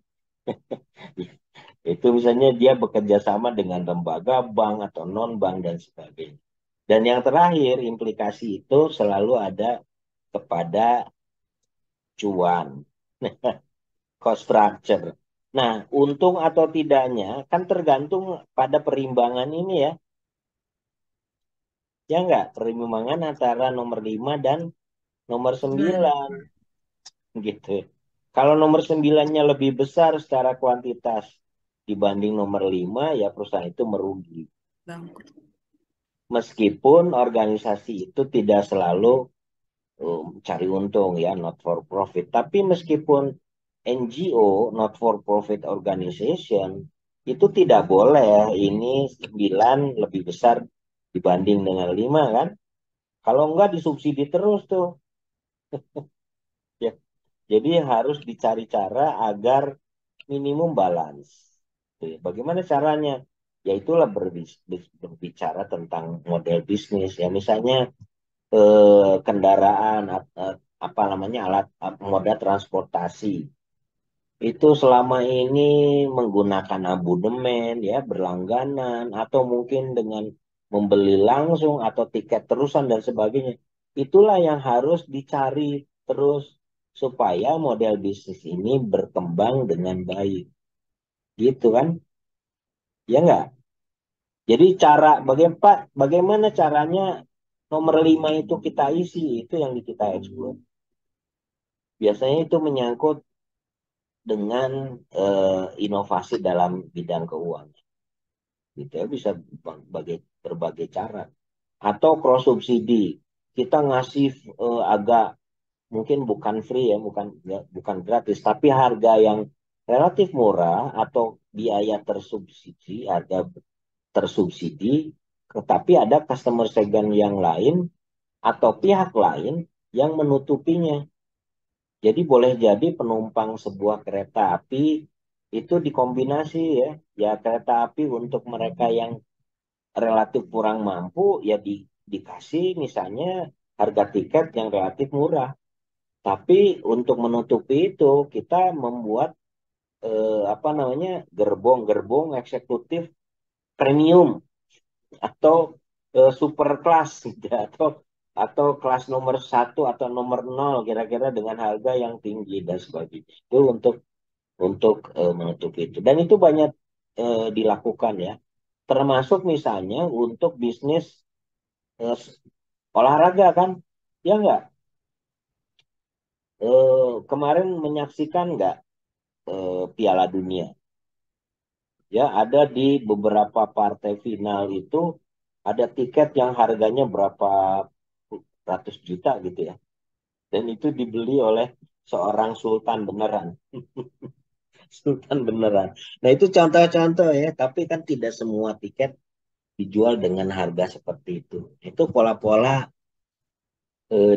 [SPEAKER 1] Itu misalnya dia bekerja sama dengan lembaga bank atau non bank dan sebagainya. Dan yang terakhir implikasi itu selalu ada kepada cuan, cost structure. Nah, untung atau tidaknya kan tergantung pada perimbangan ini ya. Ya enggak, perimbangan antara nomor 5 dan nomor 9 gitu. Kalau nomor 9-nya lebih besar secara kuantitas dibanding nomor 5, ya perusahaan itu merugi.
[SPEAKER 13] Bangkrut.
[SPEAKER 1] Meskipun organisasi itu tidak selalu cari untung ya, not for profit. Tapi meskipun NGO, not for profit organization, itu tidak boleh ini 9 lebih besar dibanding dengan 5 kan. Kalau enggak disubsidi terus tuh. Ya. Jadi harus dicari cara agar minimum balance. Bagaimana caranya? Ya itulah berbicara tentang model bisnis ya. Misalnya kendaraan apa namanya alat moda transportasi itu selama ini menggunakan abonemen ya berlangganan atau mungkin dengan membeli langsung atau tiket terusan dan sebagainya. Itulah yang harus dicari terus supaya model bisnis ini berkembang dengan baik. Gitu kan? Ya enggak? Jadi bagaimana caranya nomor 5 itu kita isi, itu yang kita eksplor. Biasanya itu menyangkut dengan inovasi dalam bidang keuangan. Gitu ya, bisa berbagai cara. Atau cross subsidi. Kita ngasih agak mungkin bukan free ya, bukan gratis, tapi harga yang relatif murah atau biaya tersubsidi, harga tersubsidi, tetapi ada customer segment yang lain atau pihak lain yang menutupinya. Jadi boleh jadi penumpang sebuah kereta api itu dikombinasi ya kereta api untuk mereka yang relatif kurang mampu, ya dikasih misalnya harga tiket yang relatif murah. Tapi untuk menutupi itu, kita membuat apa namanya gerbong-gerbong eksekutif premium atau super kelas gitu, atau kelas nomor 1 atau nomor 0 kira-kira dengan harga yang tinggi dan sebagainya. Itu untuk menutupi itu. Dan itu banyak dilakukan ya. Termasuk misalnya untuk bisnis eh, olahraga kan, ya nggak? Kemarin menyaksikan nggak Piala Dunia? Ya, ada di beberapa partai final itu ada tiket yang harganya berapa ratus juta gitu ya. Dan itu dibeli oleh seorang sultan beneran. Sultan beneran. Nah, itu contoh-contoh ya, tapi kan tidak semua tiket dijual dengan harga seperti itu. Itu pola-pola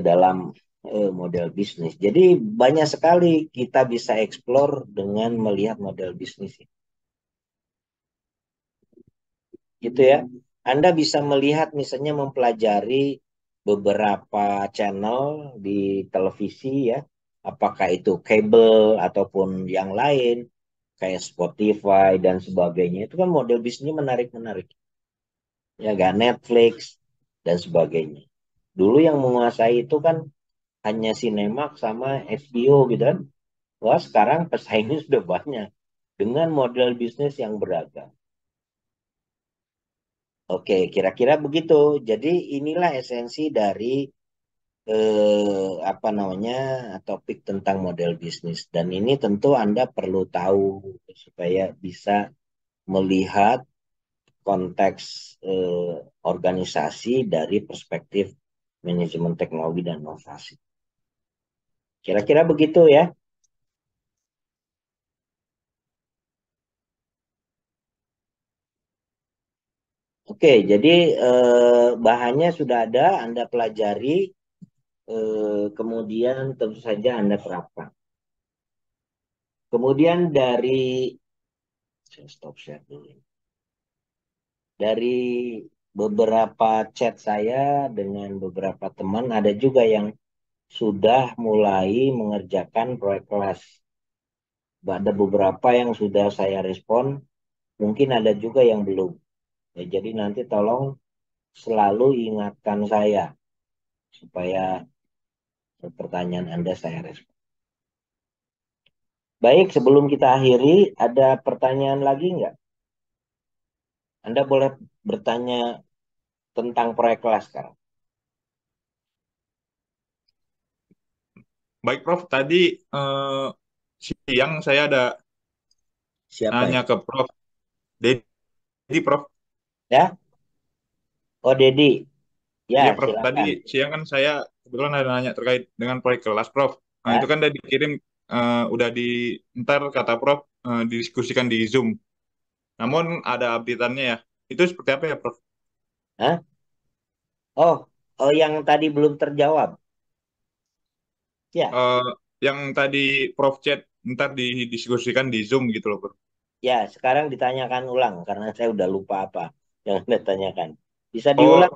[SPEAKER 1] dalam model bisnis. Jadi banyak sekali kita bisa explore dengan melihat model bisnis. Gitu ya. Anda bisa melihat misalnya mempelajari beberapa channel di televisi ya, apakah itu kabel ataupun yang lain kayak Spotify dan sebagainya. Itu kan model bisnisnya menarik-menarik. Ya kan, Netflix dan sebagainya. Dulu yang menguasai itu kan hanya Cinemax sama HBO gitu kan. Wah, sekarang pesaingnya sudah banyak dengan model bisnis yang beragam. Oke, kira-kira begitu. Jadi inilah esensi dari apa namanya topik tentang model bisnis. Dan ini tentu Anda perlu tahu supaya bisa melihat konteks organisasi dari perspektif manajemen teknologi dan inovasi. Kira-kira begitu ya. Oke, jadi bahannya sudah ada, Anda pelajari, kemudian tentu saja Anda terapkan. Kemudian saya stop share dulu. Dari beberapa chat saya dengan beberapa teman, ada juga yang sudah mulai mengerjakan proyek kelas. Ada beberapa yang sudah saya respon, mungkin ada juga yang belum. Ya, jadi nanti tolong selalu ingatkan saya supaya pertanyaan Anda saya respon. Baik, sebelum kita akhiri, ada pertanyaan lagi nggak? Anda boleh bertanya tentang proyek kelas sekarang.
[SPEAKER 14] Baik, Prof. Tadi siang saya ada
[SPEAKER 1] Siapa
[SPEAKER 14] nanya
[SPEAKER 1] itu?
[SPEAKER 14] ke Prof. Dedi, Prof.
[SPEAKER 1] Ya? Oh, Dedi. Ya,
[SPEAKER 14] Iya, Prof. Tadi
[SPEAKER 1] silakan.
[SPEAKER 14] siang kan saya kebetulan ada nanya terkait dengan proyek kelas, Prof. Nah,
[SPEAKER 1] Ya.
[SPEAKER 14] itu kan udah dikirim, udah ntar kata Prof, didiskusikan di Zoom. Namun ada update-annya ya. Itu seperti apa ya, Prof?
[SPEAKER 1] Hah? Oh, yang tadi belum terjawab. Ya,
[SPEAKER 14] Eh, yang tadi Prof chat, ntar didiskusikan di Zoom gitu loh, Prof.
[SPEAKER 1] ya. Sekarang ditanyakan ulang karena saya udah lupa apa yang Anda tanyakan. Bisa
[SPEAKER 14] Oh,
[SPEAKER 1] diulang?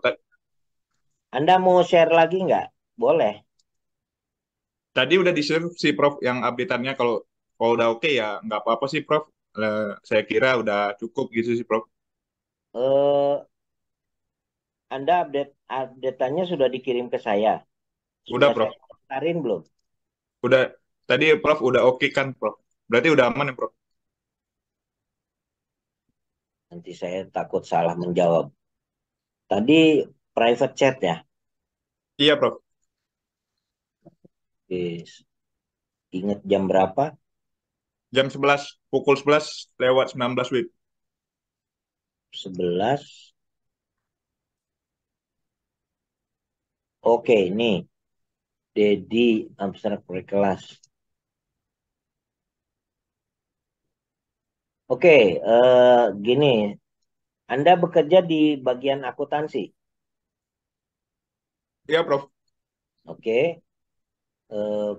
[SPEAKER 1] Anda mau share lagi nggak? Boleh.
[SPEAKER 14] tadi udah di-share sih, Prof, yang update-annya. Kalau udah oke ya nggak apa-apa sih, Prof. Saya kira udah cukup gitu sih, Prof.
[SPEAKER 1] Eh, Anda update-nya sudah dikirim ke saya.
[SPEAKER 14] Udah,
[SPEAKER 1] Sudah
[SPEAKER 14] Prof.
[SPEAKER 1] saya daftarin belum?
[SPEAKER 14] Udah, tadi Prof udah oke kan, Prof? Berarti udah aman ya, Prof?
[SPEAKER 1] Nanti saya takut salah menjawab. Tadi private chat ya?
[SPEAKER 14] Iya, Prof.
[SPEAKER 1] Oke. Ingat jam berapa?
[SPEAKER 14] Jam 11, pukul 11 lewat 19 WIB.
[SPEAKER 1] 11. Oke, nih. Dedi abstrak kelas. Oke, gini. Anda bekerja di bagian akuntansi.
[SPEAKER 14] Iya, Prof.
[SPEAKER 1] Oke.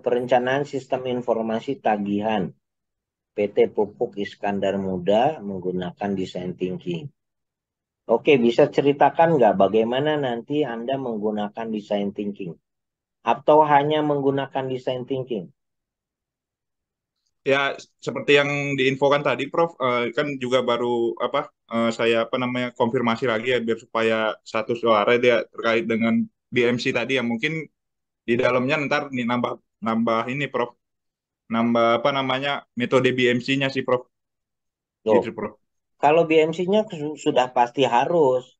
[SPEAKER 1] Perencanaan sistem informasi tagihan. PT Pupuk Iskandar Muda menggunakan design thinking. Oke, bisa ceritakan nggak bagaimana nanti Anda menggunakan design thinking? Atau hanya menggunakan design thinking?
[SPEAKER 14] Ya, seperti yang diinfokan tadi, Prof, kan juga baru apa saya apa namanya konfirmasi lagi ya biar supaya satu suara dia terkait dengan BMC tadi yang mungkin di dalamnya ntar nih nambah nambah ini, Prof, nambah apa namanya metode BMC-nya sih, Prof.
[SPEAKER 1] Loh,
[SPEAKER 14] Gitu, Prof.
[SPEAKER 1] kalau BMC-nya sudah pasti harus.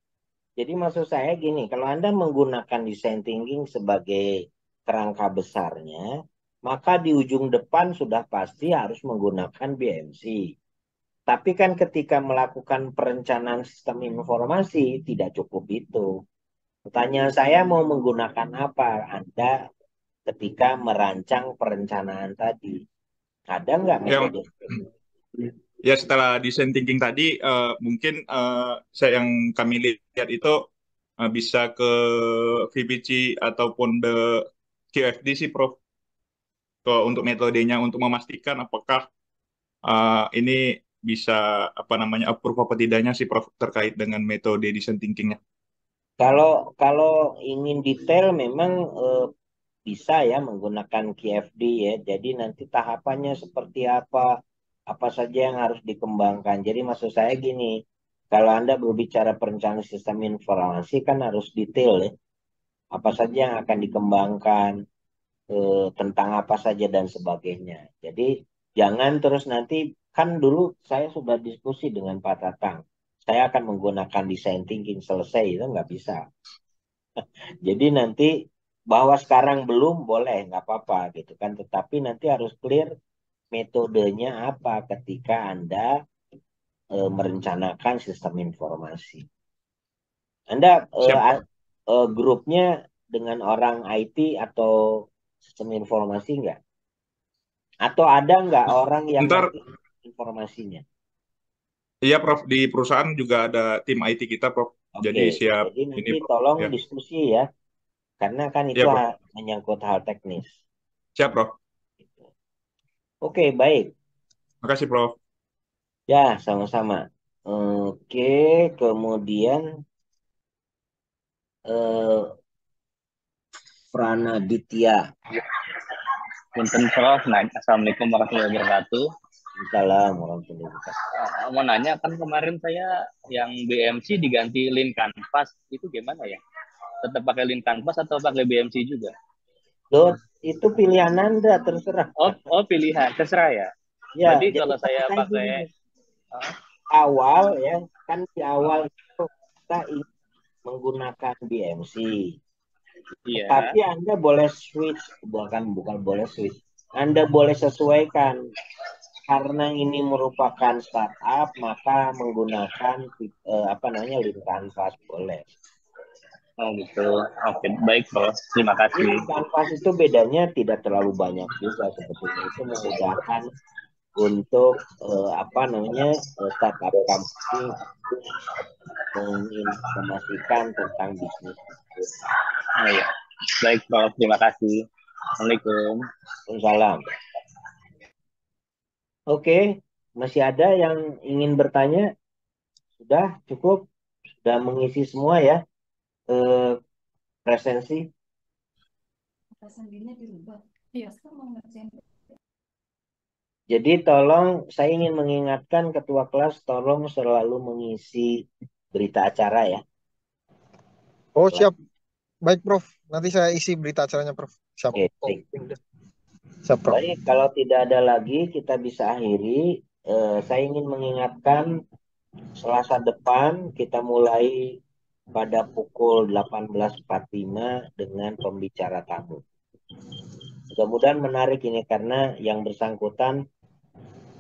[SPEAKER 1] Jadi maksud saya gini, kalau Anda menggunakan design thinking sebagai kerangka besarnya, maka di ujung depan sudah pasti harus menggunakan BMC. Tapi kan ketika melakukan perencanaan sistem informasi, tidak cukup itu. Pertanyaan saya mau menggunakan apa Anda ketika merancang perencanaan tadi? Ada nggak
[SPEAKER 14] Yang
[SPEAKER 1] metode?
[SPEAKER 14] ya setelah design thinking tadi mungkin saya yang kami lihat itu bisa ke VPC ataupun the QFD sih, Prof. Untuk metodenya untuk memastikan apakah ini bisa apa namanya approve apa tidaknya sih, Prof, terkait dengan metode design thinkingnya.
[SPEAKER 1] Kalau kalau ingin detail memang bisa ya menggunakan QFD ya. Jadi nanti tahapannya seperti apa saja yang harus dikembangkan. Jadi maksud saya gini, kalau Anda berbicara perencanaan sistem informasi kan harus detail ya. Apa saja yang akan dikembangkan, tentang apa saja dan sebagainya. Jadi jangan terus nanti, kan dulu saya sudah diskusi dengan Pak Tatang. Saya akan menggunakan design thinking selesai, itu nggak bisa. Jadi nanti bahwa sekarang belum boleh nggak apa-apa gitu kan, tetapi nanti harus clear metodenya apa ketika Anda merencanakan sistem informasi. Anda
[SPEAKER 14] Siap, Prof.
[SPEAKER 1] grupnya dengan orang IT atau sistem informasi nggak? Atau ada nggak orang yang
[SPEAKER 14] Ntar,
[SPEAKER 1] ngerti informasinya?
[SPEAKER 14] iya, Prof, di perusahaan juga ada tim IT kita, Prof. Jadi
[SPEAKER 1] Oke,
[SPEAKER 14] siap
[SPEAKER 1] jadi
[SPEAKER 14] ini,
[SPEAKER 1] nanti
[SPEAKER 14] Prof.
[SPEAKER 1] tolong
[SPEAKER 14] Ya,
[SPEAKER 1] diskusi ya, karena kan itu
[SPEAKER 14] iya, Prof.
[SPEAKER 1] menyangkut hal teknis.
[SPEAKER 14] Siap, Prof.
[SPEAKER 1] Oke, baik.
[SPEAKER 14] Makasih, Prof.
[SPEAKER 1] Ya, sama-sama. Oke, kemudian eh, Pranaditya.
[SPEAKER 15] Punten Prof, Assalamualaikum warahmatullahi wabarakatuh.
[SPEAKER 1] Salam warahmatullahi wabarakatuh.
[SPEAKER 15] Mau nanya, kan kemarin saya yang BMC diganti Lean Canvas, itu gimana ya? Tetap pakai Lean Canvas atau pakai BMC juga?
[SPEAKER 1] Loh, itu pilihan Anda, terserah.
[SPEAKER 15] Oh pilihan, terserah ya?
[SPEAKER 1] Ya,
[SPEAKER 15] Berarti
[SPEAKER 1] jadi
[SPEAKER 15] kalau saya
[SPEAKER 1] saya
[SPEAKER 15] pakai...
[SPEAKER 1] gini, awal ya, kan di awal itu kita ingin menggunakan BMC.
[SPEAKER 15] Iya.
[SPEAKER 1] Tapi Anda boleh switch, bukan boleh switch. Anda boleh sesuaikan. Karena ini merupakan startup, maka menggunakan Lean Canvas boleh.
[SPEAKER 15] Oh gitu. Oke, baik Prof. Terima kasih.
[SPEAKER 1] Lean Canvas itu bedanya tidak terlalu banyak juga sebetulnya. Itu memudahkan untuk startup company menginformasikan tentang bisnis.
[SPEAKER 15] Oh iya. Baik Prof, terima kasih. Assalamualaikum.
[SPEAKER 1] Waalaikumsalam. Oke, masih ada yang ingin bertanya? Sudah cukup? Sudah mengisi semua ya presensi?
[SPEAKER 10] Iya.
[SPEAKER 1] Jadi tolong, saya ingin mengingatkan ketua kelas, tolong selalu mengisi berita acara ya.
[SPEAKER 16] Oh siap, baik Prof. Nanti saya isi berita acaranya Prof. Siap.
[SPEAKER 1] Oke, baik.
[SPEAKER 16] Siap Prof.
[SPEAKER 1] Baik, kalau tidak ada lagi kita bisa akhiri. Saya ingin mengingatkan Selasa depan kita mulai pada pukul 18.45 dengan pembicara tamu. Mudah-mudahan menarik ini karena yang bersangkutan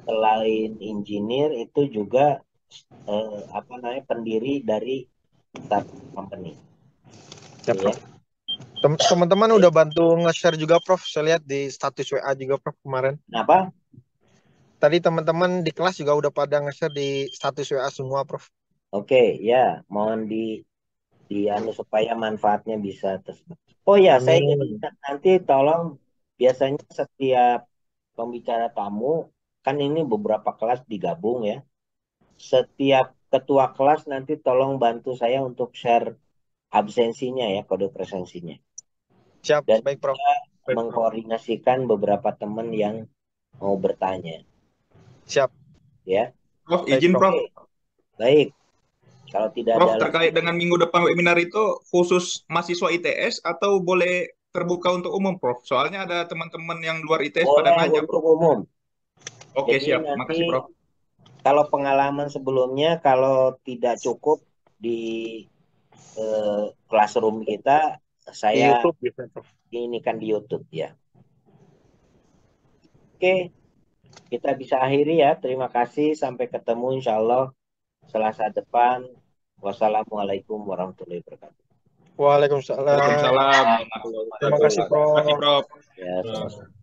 [SPEAKER 1] selain engineer itu juga pendiri dari startup company.
[SPEAKER 16] Ya, Prof. Teman-teman udah bantu nge-share juga Prof. Saya lihat di status WA juga Prof kemarin.
[SPEAKER 1] Kenapa?
[SPEAKER 16] Tadi teman-teman di kelas juga udah pada nge-share di status WA semua Prof.
[SPEAKER 1] Oke, ya, mohon di supaya manfaatnya bisa tersebar. Oh ya, saya jadi nanti tolong biasanya setiap pembicara tamu kan ini beberapa kelas digabung ya. Setiap ketua kelas nanti tolong bantu saya untuk share absensinya ya, kode presensinya.
[SPEAKER 16] Siap,
[SPEAKER 1] Dan
[SPEAKER 16] baik Prof.
[SPEAKER 1] juga
[SPEAKER 16] Baik, Prof.
[SPEAKER 1] mengkoordinasikan beberapa teman yang mau bertanya.
[SPEAKER 16] Siap.
[SPEAKER 1] Ya.
[SPEAKER 14] Prof,
[SPEAKER 16] Baik,
[SPEAKER 14] izin
[SPEAKER 16] Prof.
[SPEAKER 14] Prof.
[SPEAKER 1] Baik. Kalau tidak
[SPEAKER 14] Prof,
[SPEAKER 1] ada
[SPEAKER 14] terkait dengan minggu depan webinar itu khusus mahasiswa ITS atau boleh terbuka untuk umum, Prof? Soalnya ada teman-teman yang luar ITS pada
[SPEAKER 1] boleh
[SPEAKER 14] nanya,
[SPEAKER 1] untuk
[SPEAKER 14] Prof.
[SPEAKER 1] umum.
[SPEAKER 14] Oke,
[SPEAKER 1] Jadi
[SPEAKER 14] siap.
[SPEAKER 1] nanti
[SPEAKER 14] Makasih, Prof.
[SPEAKER 1] kalau pengalaman sebelumnya kalau tidak cukup di classroom kita,
[SPEAKER 16] Di
[SPEAKER 1] saya
[SPEAKER 16] YouTube bisa, Prof.
[SPEAKER 1] ini kan di YouTube ya. Oke, kita bisa akhiri ya. Terima kasih. Sampai ketemu insya Allah Selasa depan. Wassalamualaikum warahmatullahi wabarakatuh.
[SPEAKER 16] Waalaikumsalam.
[SPEAKER 14] Waalaikumsalam.
[SPEAKER 16] Terima kasih,
[SPEAKER 14] Terima kasih,
[SPEAKER 16] Prof.
[SPEAKER 14] Prof.
[SPEAKER 1] Ya, sama-sama.